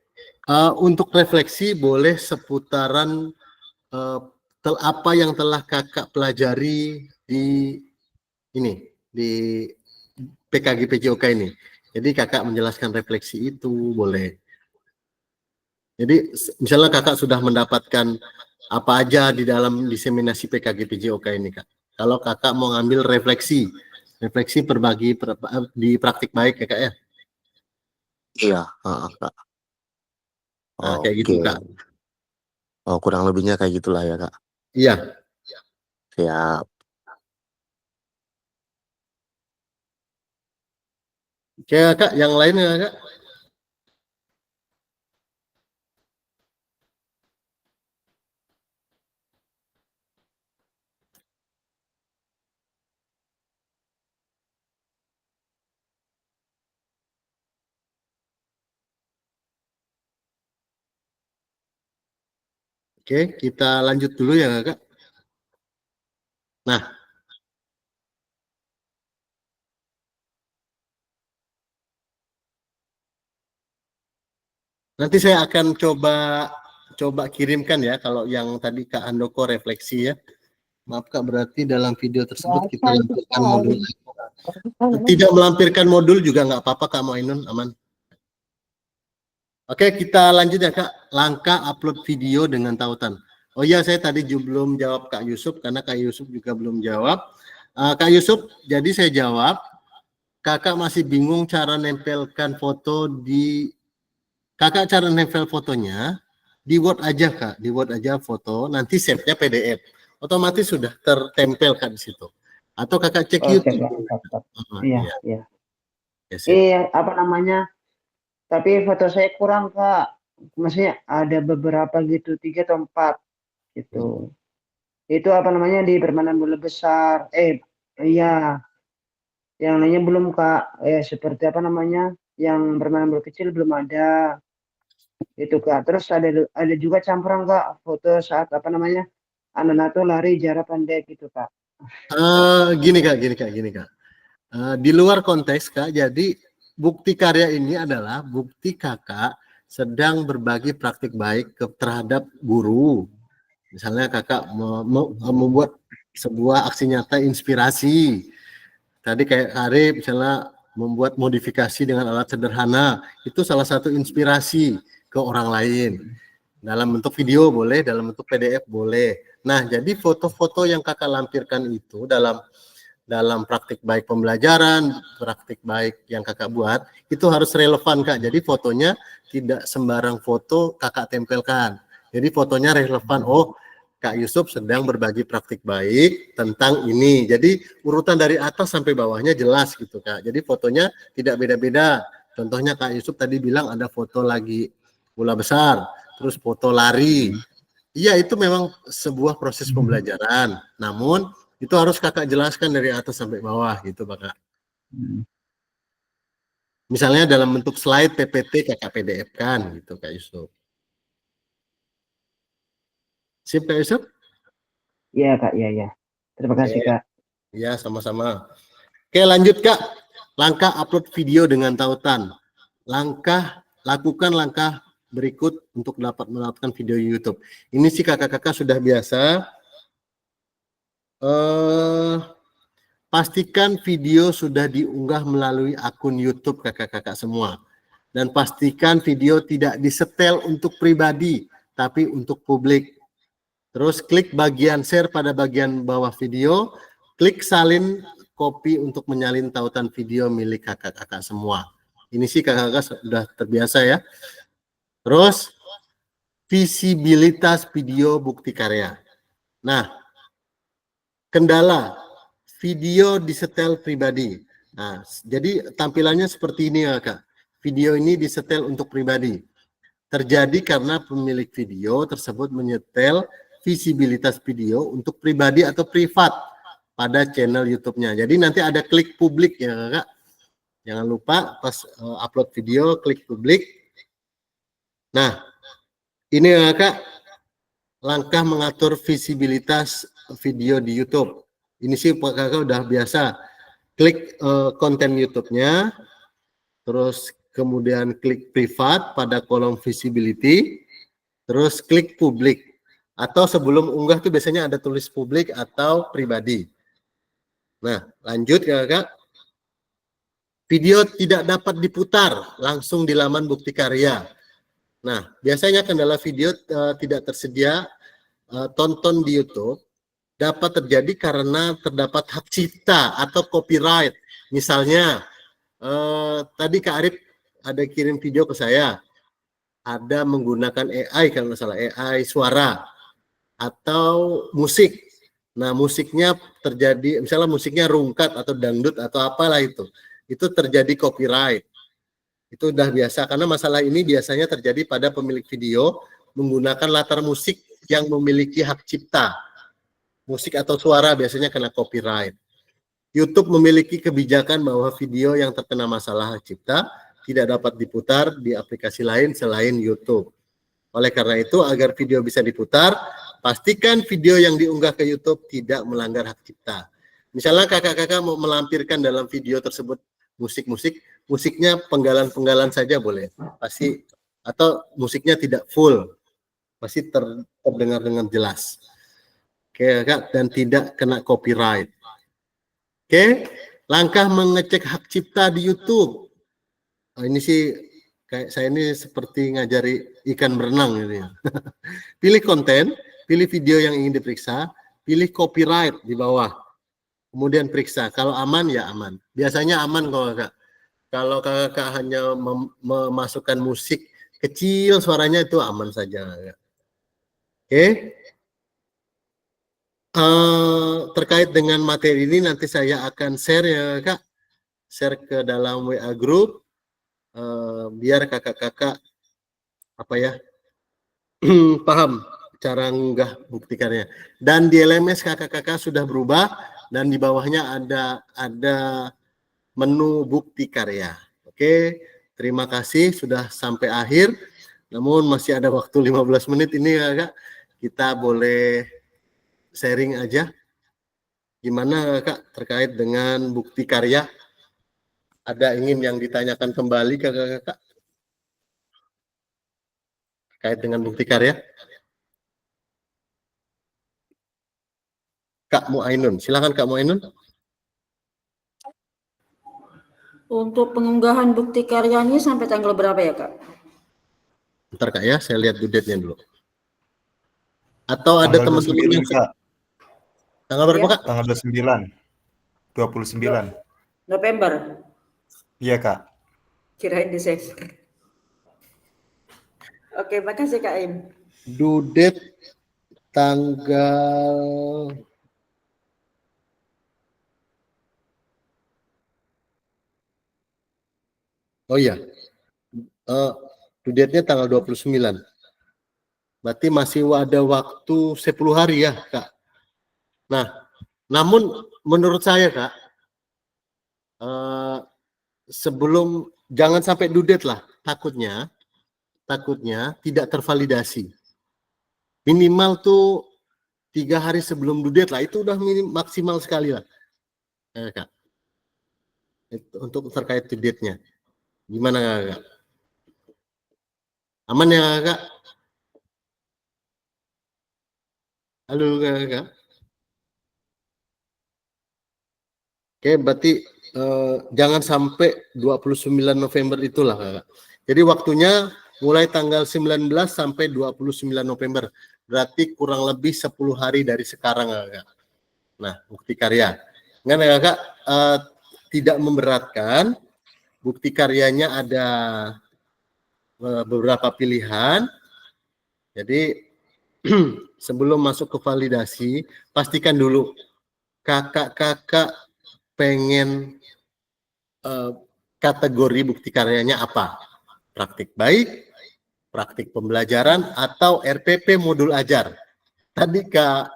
Untuk refleksi boleh seputaran apa yang telah kakak pelajari di ini, di PKG PJOK ini. Jadi kakak menjelaskan refleksi itu boleh. Jadi misalnya kakak sudah mendapatkan apa aja di dalam diseminasi PKG PJOK ini Kak. Kalau kakak mau ngambil refleksi berbagi di praktik baik ya Kak ya. Iya, Kak. Nah, kayak gitu Kak. Oh, kurang lebihnya kayak gitulah ya Kak. Iya. Siap. Oke Kak, yang lain ya Kak? Oke, kita lanjut dulu ya Kakak. Nah, nanti saya akan coba kirimkan ya kalau yang tadi Kak Handoko refleksi ya. Maaf Kak, berarti dalam video tersebut kita lampirkan modul. Tidak melampirkan modul juga nggak apa-apa Kak Moinun, aman. Oke, kita lanjut ya Kak. Langkah upload video dengan tautan. Oh iya, saya tadi belum jawab Kak Yusuf karena Kak Yusuf juga belum jawab. Kak Yusuf, jadi saya jawab. Kakak masih bingung cara nempelkan foto di... Kakak cara nempel fotonya di Word aja Kak. Di Word aja foto, nanti save-nya PDF. Otomatis sudah tertempel Kak di situ. Atau Kakak cek YouTube. Iya. Apa namanya? Tapi foto saya kurang Kak. Maksudnya ada beberapa gitu, 3 atau 4 gitu. Itu apa namanya di permainan bola besar. Iya. Yang lainnya belum Kak. Seperti apa namanya? Yang permainan bola kecil belum ada. Itu Kak. Terus ada juga campuran Kak. Foto saat apa namanya? Anak-anak tuh lari jarak pendek gitu Kak. Gini Kak. Di luar konteks Kak, jadi bukti karya ini adalah bukti Kakak sedang berbagi praktik baik terhadap guru. Misalnya Kakak membuat sebuah aksi nyata inspirasi. Tadi kayak Arif misalnya membuat modifikasi dengan alat sederhana, itu salah satu inspirasi ke orang lain. Dalam bentuk video boleh, dalam bentuk PDF boleh. Nah, jadi foto-foto yang Kakak lampirkan itu dalam praktik baik pembelajaran, praktik baik yang Kakak buat, itu harus relevan Kak. Jadi fotonya tidak sembarang foto Kakak tempelkan. Jadi fotonya relevan. Oh, Kak Yusuf sedang berbagi praktik baik tentang ini. Jadi urutan dari atas sampai bawahnya jelas gitu Kak. Jadi fotonya tidak beda-beda. Contohnya Kak Yusuf tadi bilang ada foto lagi bola besar, terus foto lari. Iya, itu memang sebuah proses pembelajaran. Namun itu harus Kakak jelaskan dari atas sampai bawah gitu Pak Kak. Misalnya dalam bentuk slide PPT Kakak PDF kan gitu Kak Yusuf. Sip Kak Yusuf? Iya Kak, iya. Terima kasih Kak. Iya, sama-sama. Oke, lanjut Kak. Langkah upload video dengan tautan. Lakukan langkah berikut untuk dapat mendapatkan video YouTube. Ini sih kakak-kakak sudah biasa. Pastikan video sudah diunggah melalui akun YouTube kakak-kakak semua. Dan pastikan video tidak disetel untuk pribadi, tapi untuk publik. Terus klik bagian share pada bagian bawah video, klik salin copy untuk menyalin tautan video milik kakak-kakak semua. Ini sih kakak-kakak sudah terbiasa ya. Terus visibilitas video bukti karya. Nah, kendala video disetel pribadi. Nah, jadi tampilannya seperti ini ya Kak. Video ini disetel untuk pribadi. Terjadi karena pemilik video tersebut menyetel visibilitas video untuk pribadi atau privat pada channel YouTube-nya. Jadi nanti ada klik publik ya Kak. Jangan lupa pas upload video klik publik. Nah, ini ya Kak, langkah mengatur visibilitas video di YouTube. Ini sih kakak udah biasa. Klik konten YouTube-nya, terus kemudian klik privat pada kolom visibility, terus klik publik. Atau sebelum unggah tuh biasanya ada tulis publik atau pribadi. Nah, lanjut ya Kak. Video tidak dapat diputar langsung di laman bukti karya. Nah, biasanya kendala video tidak tersedia tonton di YouTube dapat terjadi karena terdapat hak cipta atau copyright. Misalnya, tadi Kak Arif ada kirim video ke saya, ada menggunakan AI kalau nggak salah, AI suara atau musik. Nah, musiknya terjadi, misalnya musiknya rungkat atau dangdut atau apalah itu terjadi copyright. Itu udah biasa, karena masalah ini biasanya terjadi pada pemilik video menggunakan latar musik yang memiliki hak cipta. Musik atau suara biasanya kena copyright. YouTube memiliki kebijakan bahwa video yang terkena masalah hak cipta tidak dapat diputar di aplikasi lain selain YouTube. Oleh karena itu, agar video bisa diputar, pastikan video yang diunggah ke YouTube tidak melanggar hak cipta. Misalnya kakak-kakak mau melampirkan dalam video tersebut musiknya penggalan-penggalan saja boleh. Pasti, atau musiknya tidak full, pasti terdengar dengan jelas. Oke, kakak, dan tidak kena copyright. Oke, langkah mengecek hak cipta di YouTube. Oh, ini sih kayak saya ini seperti ngajari ikan berenang gitu ya. Pilih konten, pilih video yang ingin diperiksa, pilih copyright di bawah. Kemudian periksa, kalau aman ya aman. Biasanya aman kalau kakak. Kalau kakak hanya memasukkan musik kecil suaranya itu aman saja. Oke. Terkait dengan materi ini nanti saya akan share ya kak. Share ke dalam WA group. Biar kakak-kakak apa ya paham cara ngunggah bukti karya. Dan di LMS kakak-kakak sudah berubah dan di bawahnya ada menu bukti karya. Oke, terima kasih sudah sampai akhir. Namun masih ada waktu 15 menit ini kakak. Kita boleh sharing aja. Gimana kak terkait dengan bukti karya? Ada ingin yang ditanyakan kembali kakak-kakak? Terkait dengan bukti karya? Kak Muainun, silakan Kak Muainun. Untuk pengunggahan bukti karyanya sampai tanggal berapa ya kak? Bentar kak ya, saya lihat due date-nya dulu. Atau ada teman-teman yang tanggal berapa kak? Tanggal 29. 29. November? Iya kak. Kirain Desember. Oke, makasih Kak Im. Due date tanggal oh iya. Due date-nya tanggal 29. Berarti masih ada waktu 10 hari ya, Kak. Nah, namun menurut saya, Kak, sebelum jangan sampai due date lah, takutnya tidak tervalidasi. Minimal tuh 3 hari sebelum due date lah, itu udah maksimal sekali lah, Kak. Untuk terkait due date-nya. Gimana, Kak? Aman ya, Kak? Halo, Kak. Oke, berarti jangan sampai 29 November itulah, Kak. Jadi waktunya mulai tanggal 19 sampai 29 November. Berarti kurang lebih 10 hari dari sekarang, Kak. Nah, bukti karya. Enggak, Kak, tidak memberatkan. Bukti karyanya ada beberapa pilihan. Jadi sebelum masuk ke validasi, pastikan dulu kakak-kakak pengen kategori bukti karyanya apa? Praktik baik, praktik pembelajaran, atau RPP modul ajar. Tadi Kak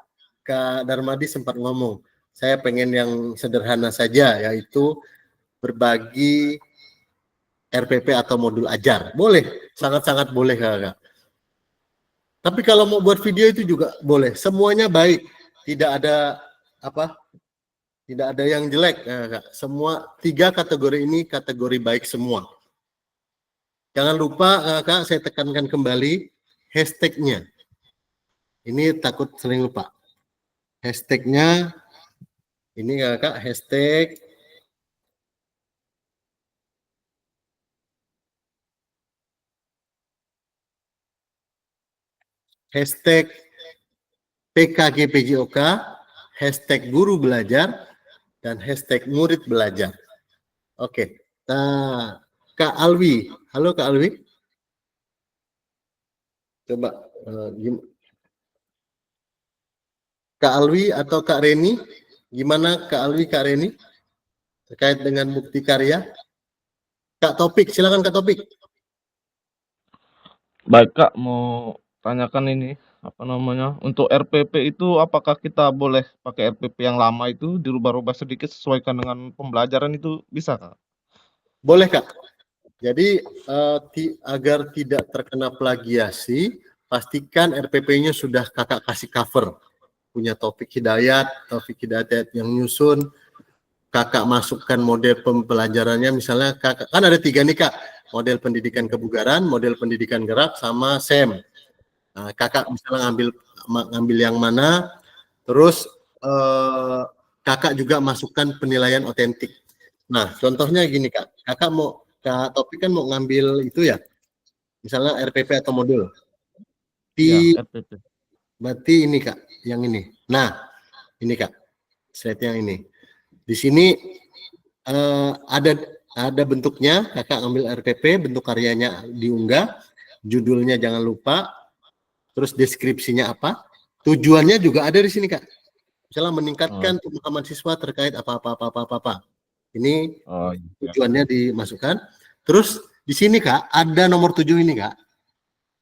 Darmadi sempat ngomong, saya pengen yang sederhana saja, yaitu berbagi RPP atau modul ajar. Boleh, sangat-sangat boleh kakak. Tapi kalau mau buat video itu juga boleh. Semuanya baik, tidak ada tidak ada yang jelek. Semua 3 kategori ini kategori baik semua. Jangan lupa Kak, saya tekankan kembali hashtagnya. Ini takut sering lupa. Hashtagnya ini Kak, hashtag PKGPJOK, hashtag guru belajar, dan hashtag murid belajar. Oke. Nah, Kak Alwi. Halo Kak Alwi. Coba Kak Alwi atau Kak Reni. Gimana Kak Alwi, Kak Reni? Terkait dengan bukti karya. Kak Topik, silakan Kak Topik. Baik Kak, mau tanyakan ini, apa namanya, untuk RPP itu apakah kita boleh pakai RPP yang lama itu dirubah-rubah sedikit sesuaikan dengan pembelajaran itu bisa Kak? Boleh Kak. Jadi agar tidak terkena plagiasi, pastikan RPP-nya sudah kakak kasih cover. Punya Taufik Hidayat yang nyusun, kakak masukkan model pembelajarannya, misalnya kakak, kan ada 3 nih kak, model pendidikan kebugaran, model pendidikan gerak, sama SEM. Nah, kakak misalnya ngambil yang mana, terus kakak juga masukkan penilaian otentik. Nah, contohnya gini kak, Kak Topik kan mau ngambil itu ya, misalnya RPP atau modul. Ya, RPP. Berarti ini kak, yang ini. Nah, ini kak, slide yang ini. Di sini ada bentuknya, kakak ambil RPP, bentuk karyanya diunggah, judulnya jangan lupa, terus deskripsinya apa, tujuannya juga ada di sini kak. Misalnya meningkatkan pemahaman siswa terkait apa. Ini tujuannya dimasukkan. Terus di sini kak, ada nomor 7 ini kak,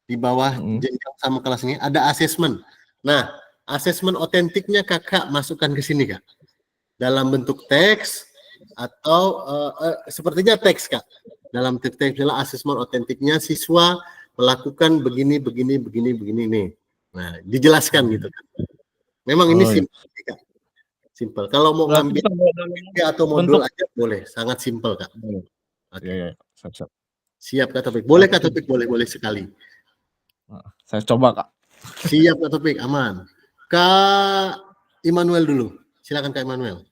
di bawah jenjang sama kelas ini ada asesmen. Nah, asesmen otentiknya kakak masukkan ke sini kak, dalam bentuk teks atau sepertinya teks kak. Dalam teks misalnya asesmen otentiknya siswa melakukan begini nih. Nah, dijelaskan gitu kan. Memang ini simpel kak. Simpel. Kalau mau ngambil atau modul aja boleh, sangat simpel kak. Oke. Siap kak Topik. Boleh kak Topik, boleh sekali. Saya coba kak. Siap kak Topik, aman. Kak Immanuel dulu. Silakan Kak Immanuel.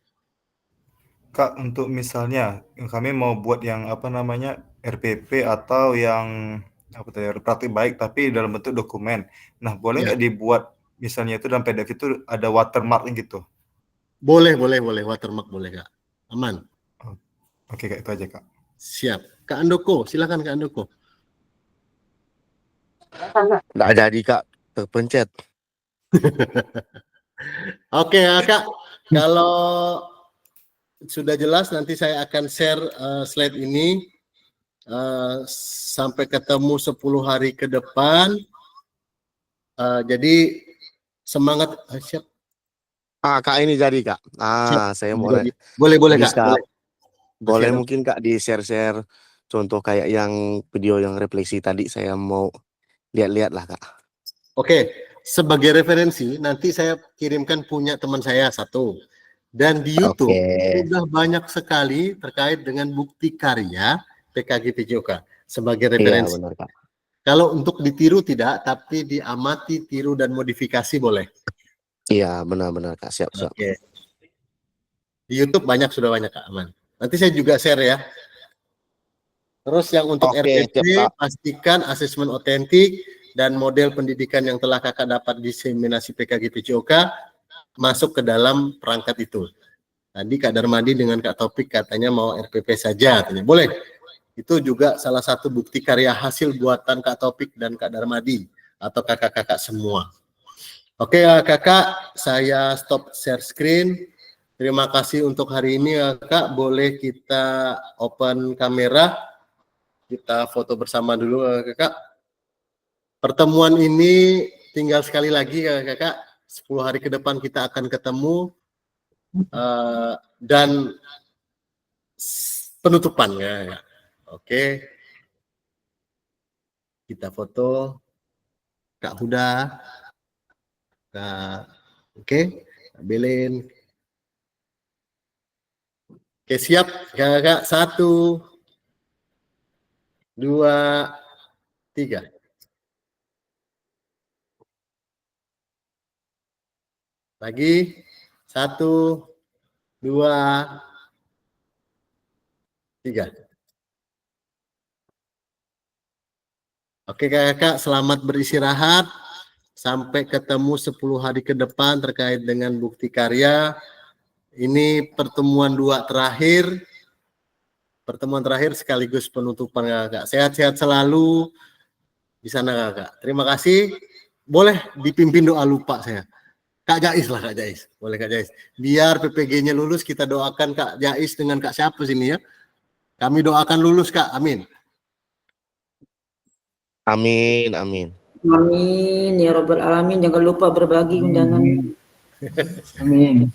Kak, untuk misalnya kami mau buat yang RPP atau yang praktik baik tapi dalam bentuk dokumen. Nah, boleh nggak dibuat misalnya itu dalam PDF itu ada watermark gitu? Boleh, watermark boleh kak. Aman. Oke kak, itu aja kak. Siap. Kak Andoko, silakan Kak Andoko. Nggak jadi kak, terpencet. Oke kak, kalau sudah jelas nanti saya akan share slide ini sampai ketemu 10 hari ke depan. Jadi semangat. Siap. Kak ini jadi kak. Siap. Saya boleh kak. Boleh mungkin kak di share contoh kayak yang video yang refleksi tadi, saya mau lihat-lihat lah kak. Oke, sebagai referensi nanti saya kirimkan punya teman saya satu. Dan di YouTube sudah banyak sekali terkait dengan bukti karya PKG PJOK sebagai referensi. Iya, benar, Kak. Kalau untuk ditiru tidak, tapi diamati, tiru dan modifikasi boleh. Iya, benar-benar Kak. Siap. Oke. Di YouTube sudah banyak Kak, aman. Nanti saya juga share ya. Terus yang untuk RPP, pastikan asesmen otentik dan model pendidikan yang telah kakak dapat diseminasi PKG PJOK masuk ke dalam perangkat itu. Tadi Kak Darmadi dengan Kak Topik katanya mau RPP saja, katanya. Boleh. Itu juga salah satu bukti karya hasil buatan Kak Topik dan Kak Darmadi atau kakak-kakak semua. Oke kakak, saya stop share screen. Terima kasih untuk hari ini Kak. Boleh kita open kamera, kita foto bersama dulu kakak. Pertemuan ini tinggal sekali lagi kakak. 10 hari ke depan kita akan ketemu dan penutupannya. Oke. Kita foto Kak Huda. Oke, Kak Belen. Oke, siap kakak. 1, 2, 3. Lagi 1, 2, 3. Oke kakak, selamat beristirahat. Sampai ketemu 10 hari ke depan terkait dengan bukti karya. Ini pertemuan 2 terakhir. Pertemuan terakhir sekaligus penutupan kakak. Sehat-sehat selalu di sana kakak. Terima kasih. Boleh dipimpin doa lupa saya. Kak Jais lah Kak Jais. Boleh Kak Jais. Biar PPG-nya lulus, kita doakan Kak Jais dengan Kak siapa sini ya. Kami doakan lulus Kak. Amin. Amin, amin. Amin ya Rabbal Alamin. Jangan lupa berbagi undangan. Amin.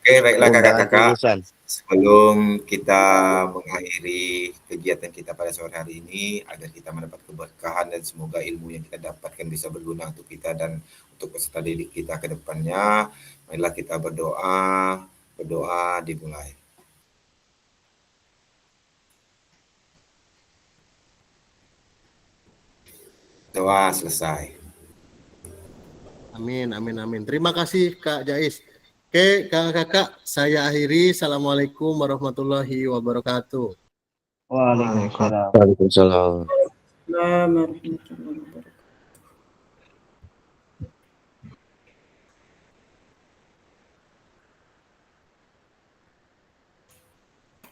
Oke, baiklah kakak-kakak. sebelum kita mengakhiri kegiatan kita pada sore hari ini, agar kita mendapat keberkahan dan semoga ilmu yang kita dapatkan bisa berguna untuk kita dan untuk peserta didik kita ke depannya, marilah kita berdoa. Berdoa dimulai. Doa selesai. Amin, amin, amin. Terima kasih Kak Jais. Oke, kakak-kakak, saya akhiri. Assalamualaikum warahmatullahi wabarakatuh. Waalaikumsalam. Waalaikumsalam.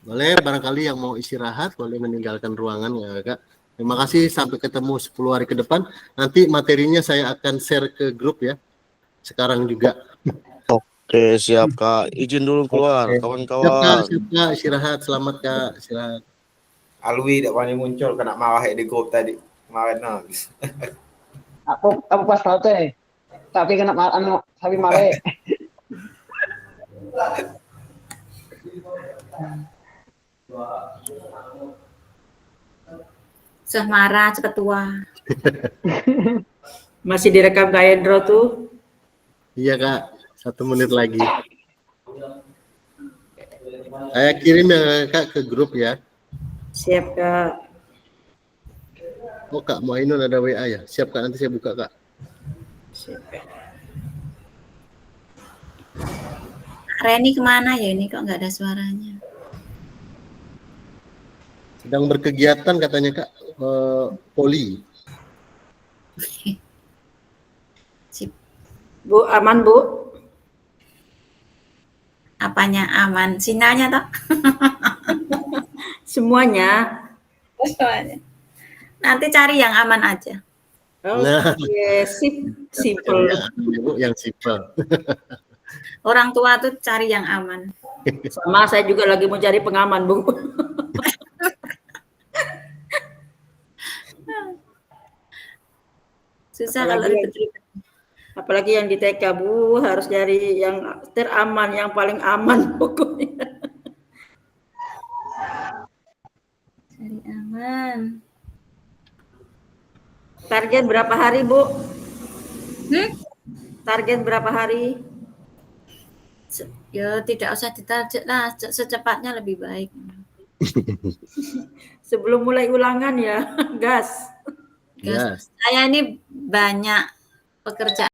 Boleh, barangkali yang mau istirahat, boleh meninggalkan ruangan ya kakak. Terima kasih, sampai ketemu 10 hari ke depan. Nanti materinya saya akan share ke grup ya. Sekarang juga. Oke, siap Kak. Izin dulu keluar, Siap Kak, kawan-kawan. siap Kak, istirahat. Selamat Kak, istirahat. Alwi tak wani muncul kena marah di grup tadi. Kemarin habis. Aku pas tahu teh. Tapi kena anu sapi male. Marah cepet tua. Masih direkam Kak Hendro tuh. Iya Kak, 1 menit lagi. Saya kirim ya Kak ke grup ya. Siap Kak. Oh Kak Muainun ada WA ya. Siap Kak, nanti saya buka Kak. Siap Kak. Reni kemana ya ini kok nggak ada suaranya? Sedang berkegiatan katanya Kak, poli. Sip. Bu, aman Bu? Apanya aman? Sinyalnya toh? Semuanya. Semuanya. Nanti cari yang aman aja. Nah. Oke, simple. Bu, yang simple. Orang tua tuh cari yang aman. Sama saya juga lagi mau cari pengaman, Bu. Susah apalagi yang di TK, Bu, harus cari yang teraman, yang paling aman pokoknya. Cari aman. Target berapa hari, Bu? Target berapa hari? Ya tidak usah ditarget lah, secepatnya lebih baik. Sebelum mulai ulangan ya, gas. Saya ini banyak pekerjaan.